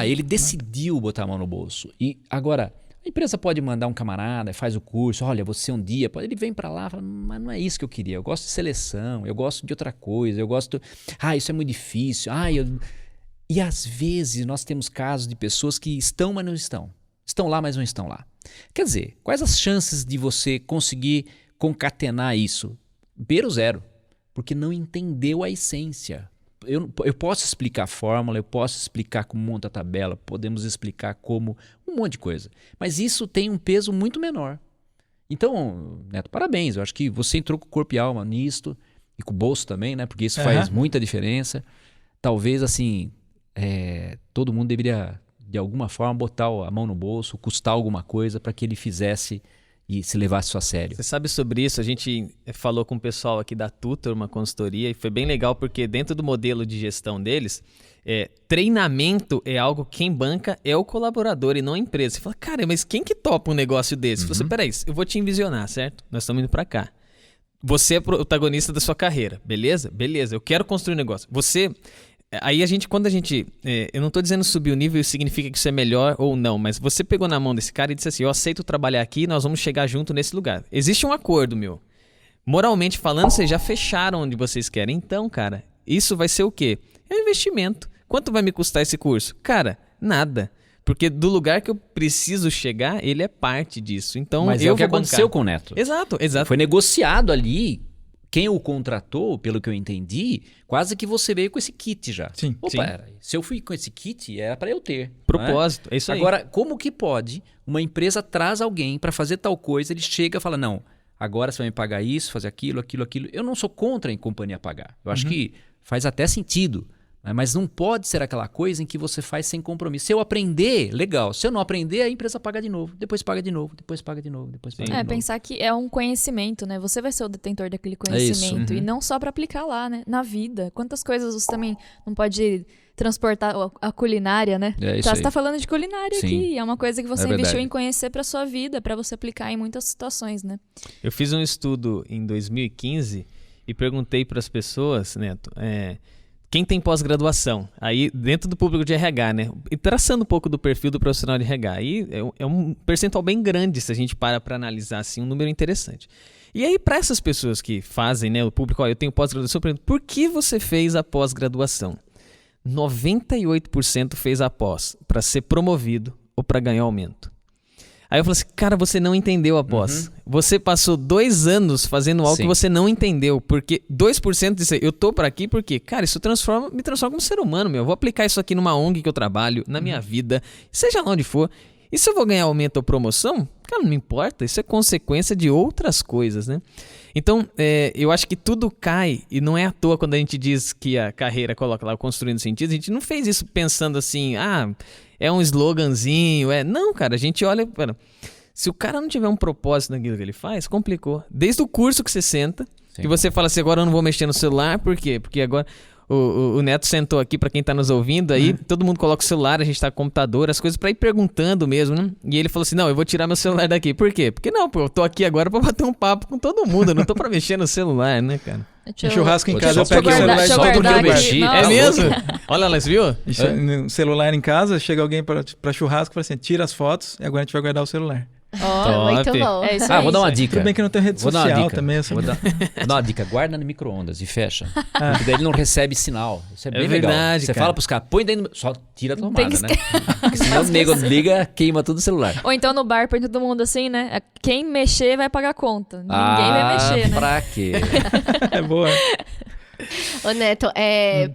Ele decidiu botar a mão no bolso. E agora, a empresa pode mandar um camarada, faz o curso, olha, você um dia, ele vem pra lá e fala, mas não é isso que eu queria. Eu gosto de seleção, eu gosto de outra coisa, eu gosto... isso é muito difícil. E às vezes nós temos casos de pessoas que estão, mas não estão. Estão lá, mas não estão lá. Quer dizer, quais as chances de você conseguir concatenar isso? Beira zero, porque não entendeu a essência. Eu posso explicar a fórmula, eu posso explicar como monta a tabela, podemos explicar como um monte de coisa. Mas isso tem um peso muito menor. Então, Neto, parabéns. Eu acho que você entrou com o corpo e alma nisto, e com o bolso também, né? Porque isso faz muita diferença. Talvez, assim, todo mundo deveria... de alguma forma, botar a mão no bolso, custar alguma coisa para que ele fizesse e se levasse isso a sério. Você sabe sobre isso? A gente falou com o pessoal aqui da Tutor, uma consultoria, e foi bem legal porque dentro do modelo de gestão deles, treinamento é algo que quem banca é o colaborador e não a empresa. Você fala, cara, mas quem que topa um negócio desse? Você, peraí, eu vou te envisionar, certo? Nós estamos indo para cá. Você é protagonista da sua carreira, beleza? Beleza, eu quero construir um negócio. Aí quando a gente, eu não tô dizendo subir o nível significa que isso é melhor ou não, mas você pegou na mão desse cara e disse assim, eu aceito trabalhar aqui, nós vamos chegar junto nesse lugar. Existe um acordo, meu. Moralmente falando, vocês já fecharam onde vocês querem. Então, cara, isso vai ser o quê? É um investimento. Quanto vai me custar esse curso? Cara, nada. Porque do lugar que eu preciso chegar, ele é parte disso. Então, Mas eu é o que vou aconteceu bancar. com o Neto. Exato. Foi negociado ali. Quem o contratou, pelo que eu entendi, quase que você veio com esse kit já. Sim. Opa, Sim. peraí, se eu fui com esse kit, era para eu ter. Propósito, não é isso aí. Agora, como que pode uma empresa traz alguém para fazer tal coisa, ele chega e fala, não, agora você vai me pagar isso, fazer aquilo. Eu não sou contra a companhia pagar. Eu acho que faz até sentido. Mas não pode ser aquela coisa em que você faz sem compromisso. Se eu aprender, legal. Se eu não aprender, a empresa paga de novo. Depois paga de novo, depois paga de novo, depois paga de novo. Pensar que é um conhecimento, né? Você vai ser o detentor daquele conhecimento. E não só pra aplicar lá, né? Na vida. Quantas coisas você também não pode transportar a culinária, né? Isso Você tá falando de culinária Sim. aqui. É uma coisa que você investiu verdade. em conhecer pra sua vida, pra você aplicar em muitas situações, né? Eu fiz um estudo em 2015 e perguntei para as pessoas, Neto, quem tem pós-graduação? Aí, dentro do público de RH, né? E traçando um pouco do perfil do profissional de RH. Aí é um percentual bem grande, se a gente para analisar assim, um número interessante. E aí, para essas pessoas que fazem, né, o público, eu tenho pós-graduação, eu pergunto, por que você fez a pós-graduação? 98% fez a pós para ser promovido ou para ganhar aumento. Aí eu falei assim, cara, você não entendeu a pós. Você passou 2 anos fazendo algo Sim. que você não entendeu. Porque 2% disso aí, eu tô por aqui porque, cara, isso me transforma como ser humano, meu. Eu vou aplicar isso aqui numa ONG que eu trabalho, na minha vida, seja lá onde for. E se eu vou ganhar aumento ou promoção, cara, não me importa. Isso é consequência de outras coisas, né? Então, eu acho que tudo cai, e não é à toa quando a gente diz que a carreira coloca lá construindo sentido, a gente não fez isso pensando assim, é um sloganzinho, Não, cara, a gente olha, se o cara não tiver um propósito naquilo que ele faz, complicou. Desde o curso que você senta, Sim. que você fala assim, agora eu não vou mexer no celular, por quê? Porque agora o Neto sentou aqui, pra quem tá nos ouvindo aí, todo mundo coloca o celular, a gente tá com o computador, as coisas pra ir perguntando mesmo, né? E ele falou assim, não, eu vou tirar meu celular daqui. Por quê? Porque não, eu tô aqui agora pra bater um papo com todo mundo, eu não tô pra mexer no celular, né, cara? Em churrasco em Deixa casa, eu eu pego o guardar- celular deixa eu só porque guardar eu aqui. mexi. Não. É Tá mesmo? Olha lá, você viu? No celular em casa, chega alguém pra churrasco e fala assim, tira as fotos e agora a gente vai guardar o celular. Muito Top. bom. É isso aí. Vou dar uma dica. Tudo bem que não tem rede Vou dar uma social dica. também. Vou dar uma dica. Guarda no micro-ondas e fecha. Porque daí ele não recebe sinal. Isso é bem legal. verdade, Você cara. fala pros caras, põe dentro... Só tira a tomada, Tem que né? Porque senão o nego liga, queima tudo o celular. Ou então no bar põe todo mundo assim, né? Quem mexer vai pagar a conta. Ninguém vai mexer, né? Pra quê? É boa. Ô, Neto,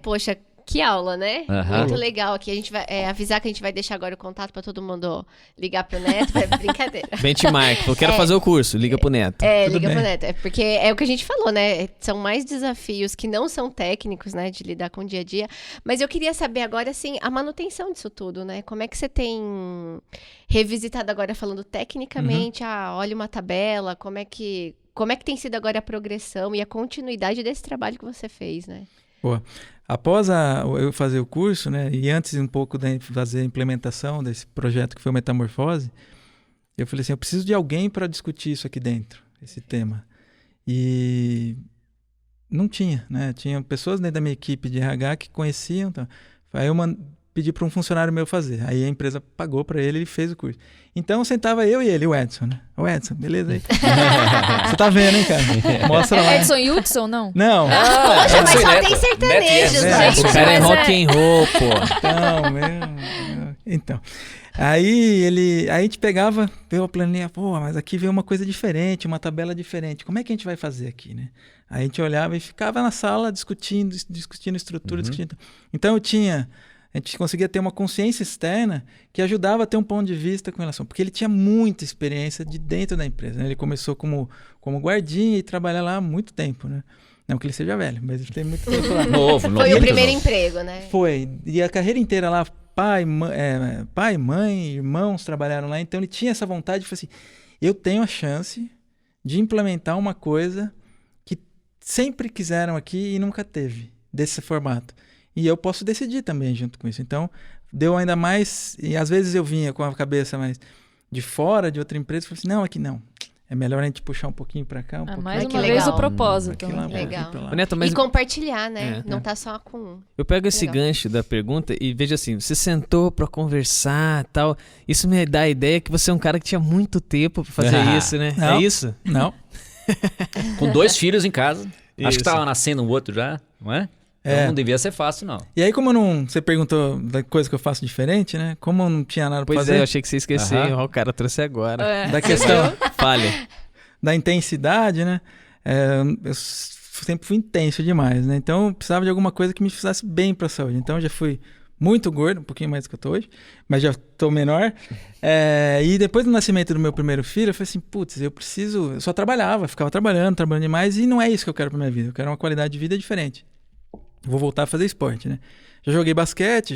poxa, que aula, né? Aham. Muito legal aqui. A gente vai avisar que a gente vai deixar agora o contato pra todo mundo ligar pro Neto. Brincadeira. Benchmark, eu quero fazer o curso, liga pro Neto. Tudo Liga bem. pro Neto. Porque é o que a gente falou, né? São mais desafios que não são técnicos, né? De lidar com o dia a dia. Mas eu queria saber agora, assim, a manutenção disso tudo, né? Como é que você tem revisitado agora, falando tecnicamente, olha uma tabela, como é que tem sido agora a progressão e a continuidade desse trabalho que você fez, né? Boa. Após eu fazer o curso, né, e antes um pouco de fazer a implementação desse projeto que foi o Metamorfose, eu falei assim, eu preciso de alguém para discutir isso aqui dentro, esse tema. E não tinha, né? Tinha pessoas dentro da minha equipe de RH que conheciam. Então, aí eu pedi para um funcionário meu fazer. Aí a empresa pagou para ele e ele fez o curso. Então sentava eu e ele, o Edson, né? O Edson, beleza aí. Você tá vendo, hein, cara? Mostra lá. Edson e Hudson, não? Não. Poxa, mas Edson e só Neto. tem sertanejos, Neto e gente. O cara é mas rock and roll, pô. Não, meu. Então. Aí a gente pegava, veio a planilha, mas aqui veio uma coisa diferente, uma tabela diferente. Como é que a gente vai fazer aqui, né? Aí a gente olhava e ficava na sala discutindo estrutura, discutindo. Então a gente conseguia ter uma consciência externa que ajudava a ter um ponto de vista com relação... Porque ele tinha muita experiência de dentro da empresa, né? Ele começou como guardinha e trabalha lá há muito tempo, né? Não que ele seja velho, mas ele tem muito tempo lá. Novo. Foi o muito primeiro novo. emprego, né? Foi. E a carreira inteira lá, pai, mãe, irmãos trabalharam lá. Então ele tinha essa vontade de falar assim, eu tenho a chance de implementar uma coisa que sempre quiseram aqui e nunca teve, desse formato. E eu posso decidir também junto com isso. Então, deu ainda mais... E às vezes eu vinha com a cabeça mais de fora, de outra empresa, e falei assim, não, aqui não. É melhor a gente puxar um pouquinho pra cá, pouquinho Mais que uma vez legal. o propósito. aqui lá, Legal. pra lá. Ô, Neto, mas E compartilhar, né? É. Não tá só com um. eu pego esse Legal. gancho da pergunta e vejo assim, você sentou pra conversar e tal, isso me dá a ideia que você é um cara que tinha muito tempo pra fazer isso, né? Não. É isso? Não. Com 2 filhos em casa. Acho Isso. que tava nascendo um outro já, não é? Então não devia ser fácil, não. E aí, como você perguntou da coisa que eu faço diferente, né? Como eu não tinha nada pra fazer. Pois é, eu achei que você esqueceu. O cara trouxe agora. Da questão Falha. da intensidade, né? Eu sempre fui intenso demais, né? Então, eu precisava de alguma coisa que me fizesse bem pra saúde. Então, eu já fui muito gordo, um pouquinho mais do que eu tô hoje, mas já tô menor. E depois do nascimento do meu primeiro filho, eu falei assim, putz, eu só trabalhava, ficava trabalhando demais, e não é isso que eu quero pra minha vida. Eu quero uma qualidade de vida diferente. Vou voltar a fazer esporte, né? Já joguei basquete,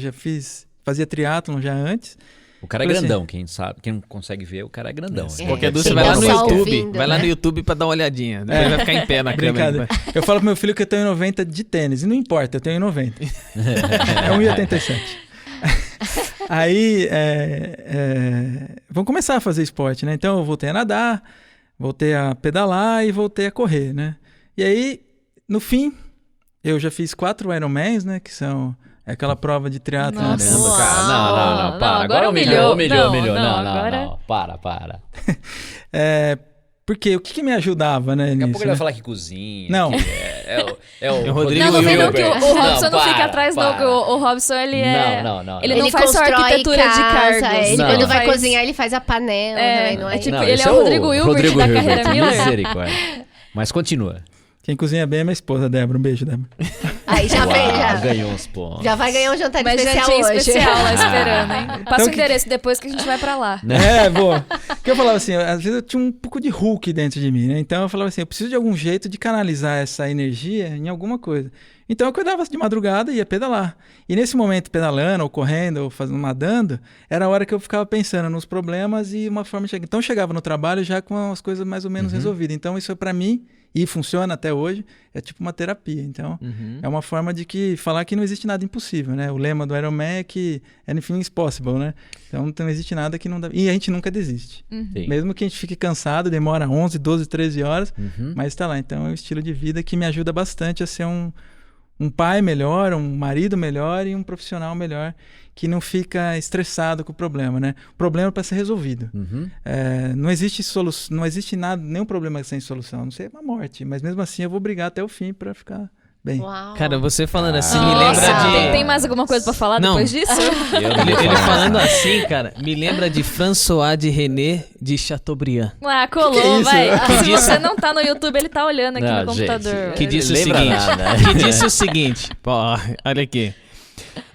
fazia triatlon já antes. O cara é grandão, quem sabe, quem não consegue ver, o cara é grandão. Qualquer dúvida, você vai lá no YouTube, vai lá no YouTube pra dar uma olhadinha. Depois vai ficar em pé na câmera. Eu falo pro meu filho que eu tenho 1,90 de tênis, e não importa, eu tenho 1,90. É 1,87. Aí, vamos começar a fazer esporte, né? Então eu voltei a nadar, voltei a pedalar e voltei a correr, né? E aí, no fim, eu já fiz 4 Ironmans, né? Que são aquela prova de triatlo. Caramba, cara. Não, para. Agora humilhou. Não. Para. Porque o que me ajudava, né? Daqui a nisso, pouco ele vai falar que cozinha. Não. É o Rodrigo. Não vem não que o Robson não para, fica atrás, não. Que o Robson, ele é... Não. Ele não faz só arquitetura de cargos. Quando vai cozinhar, ele faz a panela. Não é tipo, ele é o Rodrigo Hilbert da carreira Miller. Misericórdia. Mas continua. Quem cozinha bem é minha esposa, Débora. Um beijo, Débora. Aí já ganhou uns pontos. Já vai ganhar um jantar especial hoje. Especial lá esperando, hein? Passa o endereço depois que a gente vai pra lá. Boa. Porque eu falava assim, às vezes eu tinha um pouco de Hulk dentro de mim, né? Então eu falava assim, eu preciso de algum jeito de canalizar essa energia em alguma coisa. Então eu acordava de madrugada e ia pedalar. E nesse momento, pedalando, ou correndo, ou nadando, era a hora que eu ficava pensando nos problemas e uma forma de chegar. Então eu chegava no trabalho já com as coisas mais ou menos resolvidas. Então isso pra mim, e funciona até hoje, é tipo uma terapia. Então, é uma forma de falar que não existe nada impossível, né? O lema do Ironman é que anything is possible, né? Então, não existe nada que não dá... E a gente nunca desiste. Mesmo que a gente fique cansado, demora 11, 12, 13 horas, mas tá lá. Então, é um estilo de vida que me ajuda bastante a ser um pai melhor, um marido melhor e um profissional melhor, que não fica estressado com o problema, né? O problema é para ser resolvido. Não existe não existe nada, nenhum problema sem solução, a não ser uma morte, mas mesmo assim eu vou brigar até o fim para ficar bem. Uau. Cara, você falando assim me lembra de... Tem mais alguma coisa pra falar depois disso? Ele falando assim, cara, me lembra de François de René de Chateaubriand. Colou, vai. Se você não tá no YouTube, ele tá olhando aqui no computador. Que disse o seguinte, olha aqui.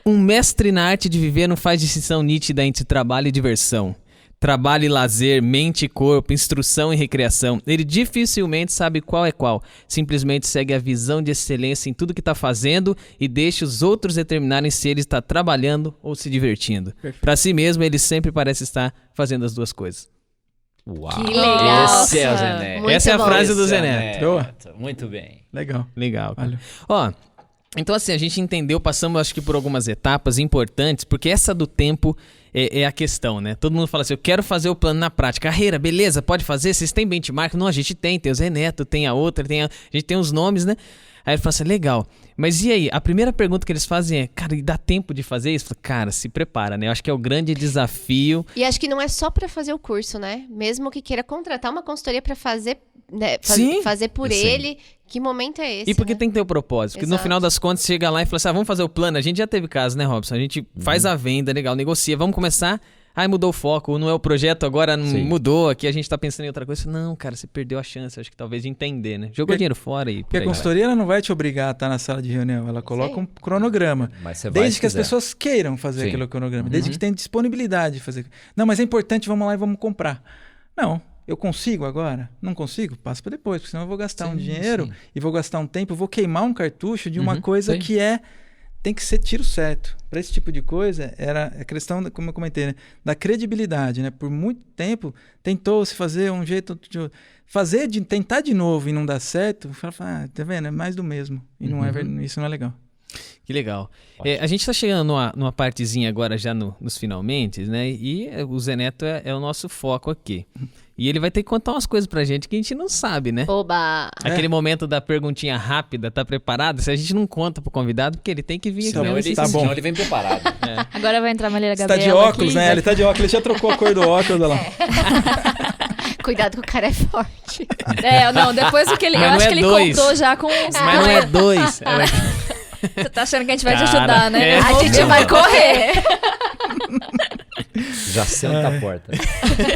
Um mestre na arte de viver não faz distinção nítida entre trabalho e diversão. Trabalho e lazer, mente e corpo, instrução e recreação. Ele dificilmente sabe qual é qual. Simplesmente segue a visão de excelência em tudo que está fazendo e deixa os outros determinarem se ele está trabalhando ou se divertindo. Para si mesmo, ele sempre parece estar fazendo as duas coisas. Uau! Que legal! Esse é o Zé Neto. Essa é a frase do Zé Neto. Muito bem. Legal. Ó, então assim, a gente entendeu, passamos acho que por algumas etapas importantes, porque essa do tempo é a questão, né? Todo mundo fala assim, eu quero fazer o plano na prática. Carreira, beleza, pode fazer? Vocês têm benchmark? Não, a gente tem o Zé Neto, tem a outra, a gente tem os nomes, né? Aí ele fala assim, legal, mas e aí? A primeira pergunta que eles fazem é, cara, e dá tempo de fazer isso? Cara, se prepara, né? Eu acho que é o grande desafio. E acho que não é só pra fazer o curso, né? Mesmo que queira contratar uma consultoria pra fazer, né? Fazer por ele, que momento é esse? E porque né? tem que ter o propósito. Porque no final das contas, chega lá e fala assim, vamos fazer o plano. A gente já teve caso, né, Robson? A gente faz a venda, legal, negocia, vamos começar... Ai, mudou o foco, não é o projeto agora, mudou, aqui a gente tá pensando em outra coisa. Não, cara, você perdeu a chance, acho que talvez de entender, né? Jogou dinheiro fora e... Porque a consultoria ela não vai te obrigar a estar na sala de reunião, ela coloca um cronograma. Mas você vai desde que as pessoas queiram fazer aquele cronograma, desde que tenham disponibilidade de fazer. Não, mas é importante, vamos lá e vamos comprar. Não, eu consigo agora? Não consigo? Passa para depois, porque senão eu vou gastar um dinheiro e vou gastar um tempo, eu vou queimar um cartucho de uma coisa que tem que ser tiro certo. Para esse tipo de coisa, era a questão, como eu comentei, né, da credibilidade, né? Por muito tempo, tentou-se fazer um jeito de tentar de novo e não dar certo, tá vendo? É mais do mesmo. E não isso não é legal. Que legal. A gente tá chegando numa partezinha agora já nos finalmente, né? E o Zé Neto é o nosso foco aqui. E ele vai ter que contar umas coisas pra gente que a gente não sabe, né? Oba! Aquele momento da perguntinha rápida, tá preparado? Se a gente não conta pro convidado, porque ele tem que vir aqui. Senão ele vem preparado. Agora vai entrar a Marília Gabriela. Você tá de óculos, aqui, né? Ele tá de óculos, ele já trocou a cor do óculos, olha lá. Cuidado que o cara é forte. Não, depois do que ele... Eu acho que ele contou já com... Mas não é dois. Você tá achando que a gente vai te Cara, ajudar, né? é. A gente vai correr. Já senta a porta.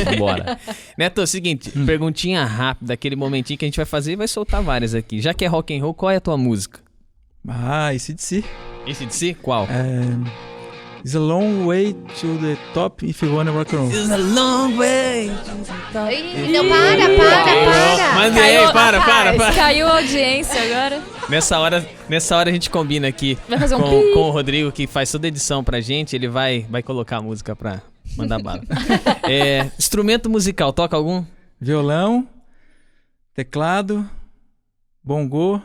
Vambora. Neto, é o seguinte, perguntinha rápida, aquele momentinho que a gente vai fazer e vai soltar várias aqui. Já que é rock and roll, qual é a tua música? AC/DC. AC/DC? Qual? It's a long way to the top if you wanna rock and roll. It's a long way. Não, para. Manda aí, para. Caiu a audiência agora. Nessa hora a gente combina aqui Vai fazer um com o Rodrigo, que faz toda a edição pra gente. Ele vai colocar a música pra mandar bala. Instrumento musical, toca algum? Violão, teclado, bongô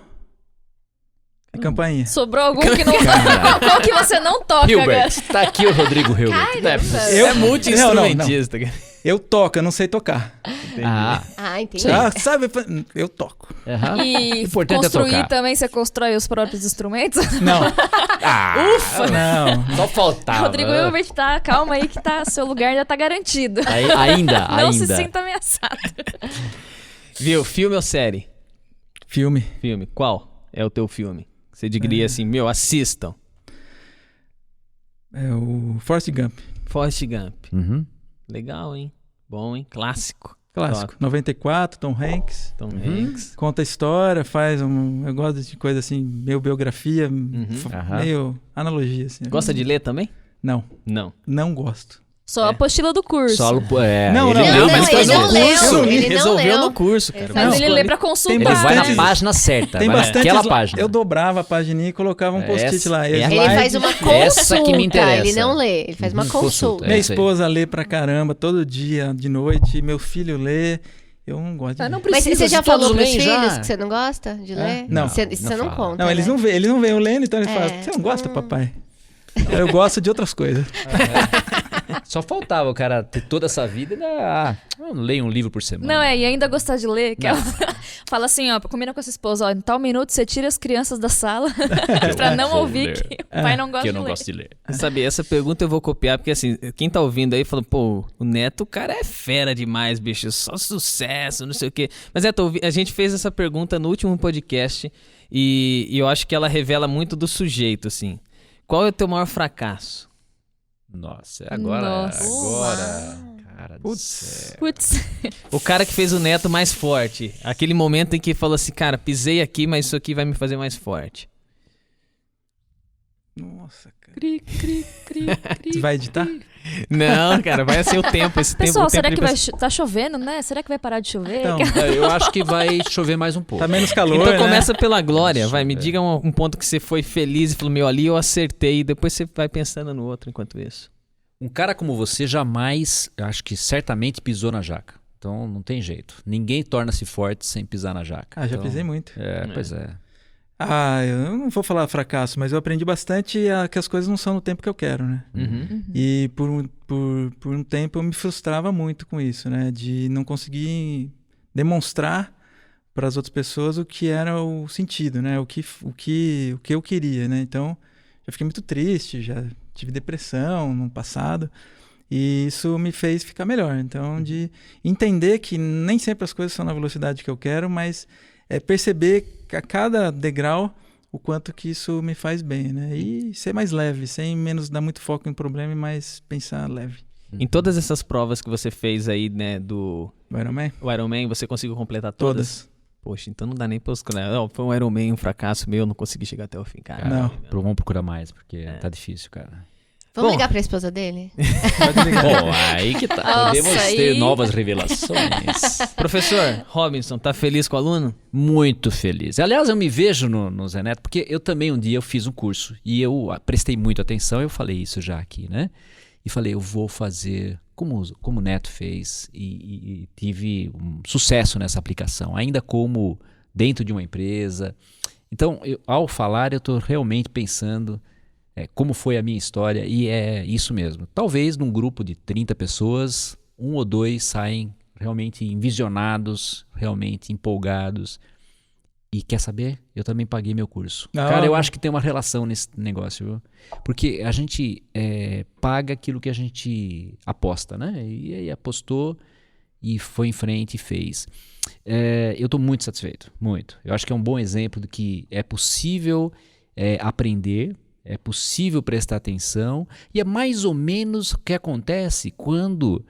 e campainha. Sobrou algum que não toca? Qual que você não toca, Hilbert, cara? tá aqui o Rodrigo Hilbert. Não é possível. É multi-instrumentista. Eu toco, eu não sei tocar. Entendi. Sabe, eu toco. E Importante é construir tocar. também, você constrói os próprios instrumentos? Não, Ufa! não. Só faltava. Rodrigo Hilbert, calma aí que seu lugar já tá garantido. Ainda. Não se sinta ameaçado. Viu? Filme ou série? Filme. Filme. Qual é o teu filme? Você diria assim, assistam. É o Forrest Gump. Forrest Gump. Uhum. Legal, hein? Bom, hein? Clássico. Clássico. 94, Tom Hanks. Tom Hanks. Conta a história, eu gosto de coisa assim, meio biografia, meio analogia, assim. Gosta de ler também? Não, Não gosto. Só a apostila do curso. Não, Mas ele faz não no leu, curso. ele não Resolveu leu. no curso, cara. Mas Não, ele lê pra consultar. Ele vai bastante- na página certa. Tem vai bastante. naquela página. Eu dobrava a página e colocava um post-it lá. Essa- Slide. Ele faz uma consulta. Essa que me interessa. Ele não lê, ele faz uma consulta. Minha É isso aí. esposa lê pra caramba todo dia, de noite. Meu filho lê. Eu não gosto de ler. Mas você já todos falou pros leem já. filhos que você não gosta de ler? Não. Isso você não fala. conta. Não, eles né? não veem eu lendo, então eles É. falam, você não gosta, papai? Eu gosto de outras coisas. Só faltava o cara ter toda essa vida e eu não leio um livro por semana. Não, e ainda gostar de ler. Que fala assim, combina com a sua esposa, em tal minuto você tira as crianças da sala pra não vou ouvir ler. que o pai não gosta Que eu de não ler. gosto de ler. Sabe, essa pergunta eu vou copiar, porque assim, quem tá ouvindo aí fala, pô, o Neto, o cara é fera demais, bicho, só sucesso, não sei o quê. Mas Neto, a gente fez essa pergunta no último podcast e eu acho que ela revela muito do sujeito, assim. Qual é o teu maior fracasso? Nossa, agora. Nossa. Cara do céu. Putz. O cara que fez o Neto mais forte. Aquele momento em que falou assim, cara, pisei aqui, mas isso aqui vai me fazer mais forte. Nossa, cara. Você vai editar? Não, cara, vai ser o tempo. Esse Pessoal, tempo, será o que tempo tá chovendo, né? Será que vai parar de chover? Então, Eu acho que vai chover mais um pouco. tá menos calor, Então né? começa pela glória, vai, me diga um ponto que você foi feliz e falou, meu, ali eu acertei, e depois você vai pensando no outro enquanto isso. Um cara como você jamais, eu acho que certamente pisou na jaca. Então não tem jeito. Ninguém torna-se forte sem pisar na jaca. Já Então, pisei muito. Pois é. Eu não vou falar fracasso, mas eu aprendi bastante que as coisas não são no tempo que eu quero, né? E por um tempo eu me frustrava muito com isso, né? De não conseguir demonstrar para as outras pessoas o que era o sentido, né? O que eu queria, né? Então, já fiquei muito triste, já tive depressão no passado. E isso me fez ficar melhor. Então, de entender que nem sempre as coisas são na velocidade que eu quero, mas perceber a cada degrau o quanto que isso me faz bem, né? E ser mais leve, sem menos dar muito foco em problema e mais pensar leve. Em todas essas provas que você fez aí, né, do Ironman, você conseguiu completar todas? Poxa, então não dá nem pra escolher. Não, foi um Ironman, um fracasso meu, não consegui chegar até o fim, cara. Não. Vamos procurar mais, porque tá difícil, cara. Vamos Bom. ligar pra esposa dele? Bom, aí que tá. Nossa, Podemos aí- ter novas revelações. Professor Robinson, tá feliz com o aluno? Muito feliz. Aliás, eu me vejo no Zé Neto, porque eu também um dia eu fiz um curso e eu prestei muito atenção, eu falei isso já aqui, né? E falei, eu vou fazer como o Neto fez e tive um sucesso nessa aplicação, ainda como dentro de uma empresa. Então, ao falar, eu estou realmente pensando como foi a minha história e é isso mesmo. Talvez num grupo de 30 pessoas, 1 ou 2 saem realmente envisionados, realmente empolgados. E quer saber? Eu também paguei meu curso. Cara, eu acho que tem uma relação nesse negócio, viu? Porque a gente paga aquilo que a gente aposta, né? E aí apostou e foi em frente e fez. Eu estou muito satisfeito, muito. Eu acho que é um bom exemplo de que é possível aprender, é possível prestar atenção, e é mais ou menos o que acontece quando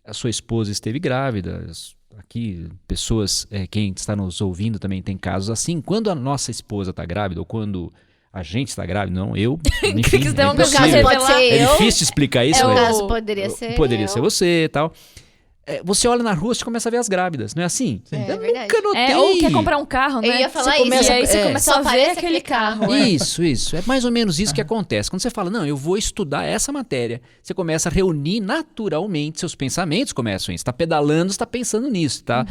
a sua esposa esteve grávida. Aqui, pessoas, quem está nos ouvindo também tem casos assim. Quando a nossa esposa está grávida, ou quando a gente está grávida, não eu, enfim, No caso, pode ser é eu. difícil explicar isso, No mas caso, poderia ser poderia eu. ser você e tal. Você olha na rua, você começa a ver as grávidas, não é assim? É Eu verdade. nunca notei. Ou quer comprar um carro, né? Eu ia falar Você começa, isso. E aí você começa Só a ver aparece aquele aquele carro. carro. Isso. É mais ou menos isso que acontece. Quando você fala, não, eu vou estudar essa matéria, você começa a reunir naturalmente, seus pensamentos começam a isso. Você está pedalando, você está pensando nisso, tá?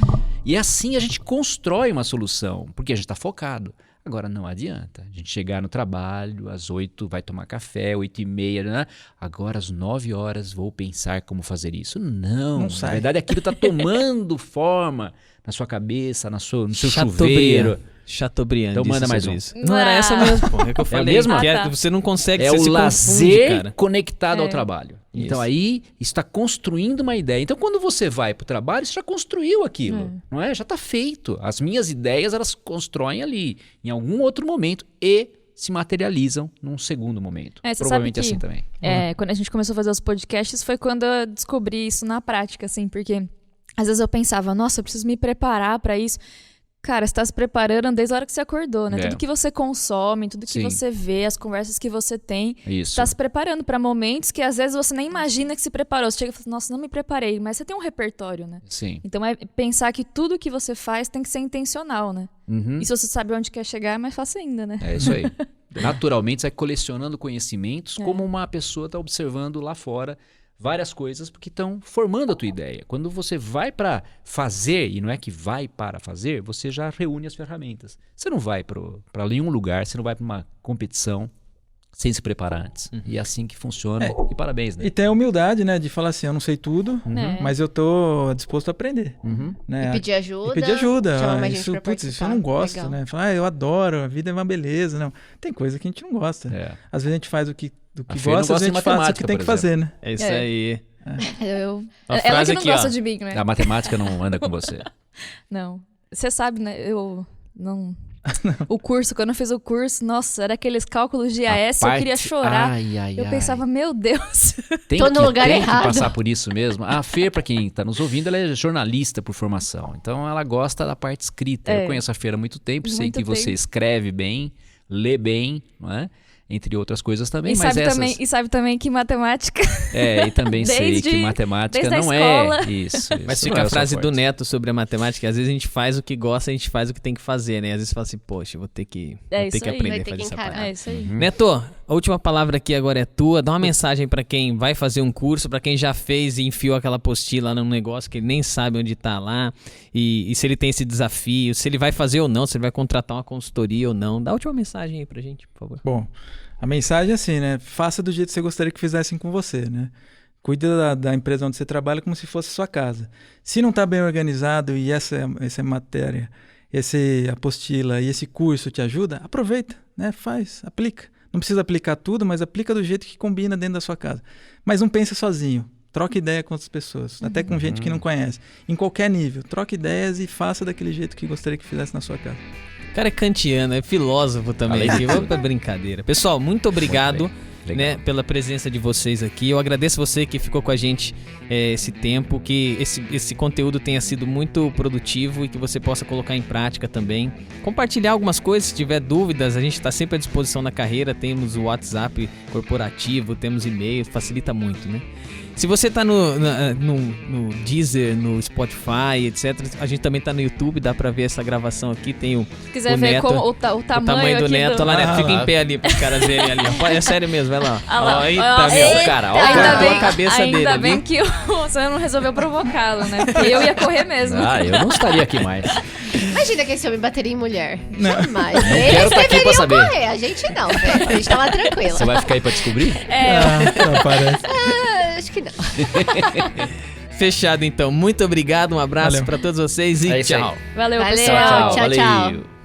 E assim a gente constrói uma solução, porque a gente está focado. Agora, não adianta a gente chegar no trabalho, às 8 vai tomar café, 8h30, né? Agora às 9 horas vou pensar como fazer isso. Não, na sai. verdade aquilo está tomando forma na sua cabeça, no seu chuveiro. Chateaubriand. Então manda disse mais sobre um. isso. Não era essa mesmo, pô. É que eu falei. mesma? Que Ah, tá. você não consegue, É você o se lazer confunde, cara. conectado ao É. trabalho. Isso. Então aí está construindo uma ideia. Então quando você vai para o trabalho, você já construiu aquilo, não é? Já está feito. As minhas ideias, elas constroem ali, em algum outro momento, e se materializam num segundo momento. Você Provavelmente sabe que, assim também. quando a gente começou a fazer os podcasts, foi quando eu descobri isso na prática, assim, porque às vezes eu pensava, nossa, eu preciso me preparar pra isso. Cara, você tá se preparando desde a hora que você acordou, né? É. Tudo que você consome, tudo que Sim. você vê, as conversas que você tem, Isso. tá se preparando pra momentos que às vezes você nem imagina que se preparou. Você chega e fala, nossa, não me preparei, mas você tem um repertório, né? Sim. Então é pensar que tudo que você faz tem que ser intencional, né? Uhum. E se você sabe onde quer chegar, é mais fácil ainda, né? É isso aí. Naturalmente, você vai colecionando conhecimentos, como uma pessoa está observando lá fora várias coisas porque estão formando a tua ideia. Quando você vai para fazer, e não é que vai para fazer, você já reúne as ferramentas. Você não vai para nenhum lugar, você não vai para uma competição sem se preparar antes. E é assim que funciona. E parabéns, né? E tem a humildade, né? De falar assim, eu não sei tudo, É. mas eu tô disposto a aprender. Uhum. Né? E pedir ajuda. E pedir ajuda. Chama mais gente Isso, pra putz, isso eu participar. não gosto, Legal. né? Falar, eu adoro, a vida é uma beleza. Não. Tem coisa que a gente não gosta. É. Às vezes a gente faz o que A Fê não gosta, às gosta vezes a de gente faz o que matemática, tem por que fazer, né? É isso É. aí. A Ela frase que não aqui, gosta ó. de mim, né? A matemática não anda com você. Não. Você sabe, né? Eu não... O curso, quando eu fiz o curso, nossa, era aqueles cálculos de AS, eu queria chorar. Eu pensava, meu Deus. Tem Tô que, no lugar tem que errado. passar por isso mesmo. A Fê, pra quem tá nos ouvindo, ela é jornalista por formação. Então ela gosta da parte escrita. É. Eu conheço a Fê há muito tempo, sei Muito que você tempo. escreve bem, lê bem, não é? Entre outras coisas também, E mas sabe também que matemática... e também sei Desde- que matemática desde a não escola. é isso. Mas isso fica não é a o seu frase do forte. Neto sobre a matemática. Às vezes a gente faz o que gosta, a gente faz o que tem que fazer, né? Às vezes fala assim, poxa, eu vou ter que isso aí, aprender vai a ter fazer que essa encarar. parada. É isso aí. Neto, a última palavra aqui agora é tua. Dá uma mensagem pra quem vai fazer um curso, pra quem já fez e enfiou aquela apostila num negócio que ele nem sabe onde tá lá, e se ele tem esse desafio, se ele vai fazer ou não, se ele vai contratar uma consultoria ou não. Dá a última mensagem aí pra gente, por favor. Bom, a mensagem é assim, né? Faça do jeito que você gostaria que fizessem com você, né? Cuida da empresa onde você trabalha como se fosse sua casa. Se não está bem organizado e essa matéria, essa apostila e esse curso te ajuda, aproveita, né? Faz, aplica. Não precisa aplicar tudo, mas aplica do jeito que combina dentro da sua casa. Mas não pensa sozinho. Troca ideia com outras pessoas, até com gente que não conhece. Em qualquer nível, troca ideias e faça daquele jeito que gostaria que fizesse na sua casa. O cara é kantiano, é filósofo também. Aqui. Vamos pra brincadeira. Pessoal, muito obrigado. Legal. Né, pela presença de vocês aqui. Eu agradeço você que ficou com a gente esse tempo, que esse conteúdo tenha sido muito produtivo e que você possa colocar em prática também. Compartilhar algumas coisas, se tiver dúvidas, a gente está sempre à disposição na carreira, temos o WhatsApp corporativo, temos e-mail, facilita muito, né? Se você tá no Deezer, no Spotify, etc., a gente também tá no YouTube, dá pra ver essa gravação aqui, tem o Se quiser o ver Neto, como o tamanho do aqui Neto. Olha lá, Neto, fica lá. em pé ali pros caras verem ali. ó. É sério mesmo, vai lá. Ah lá. Ó, eita, Ó, meu, eita, cara, ó, ainda cortou bem, a cabeça dele ainda ali. bem que você não resolveu provocá-lo, né? Porque eu ia correr mesmo. Eu não estaria aqui mais. Imagina que esse homem bateria em mulher. Não. Jamais. quero Eles tá aqui pra deveriam saber. correr. A gente não, velho. A gente tava tranquila. Você vai ficar aí pra descobrir? Não, parece. Acho que não. Fechado então. Muito obrigado, um abraço Valeu. pra todos vocês e É isso aí. tchau. Valeu, Valeu. pessoal. Tchau, tchau. Valeu.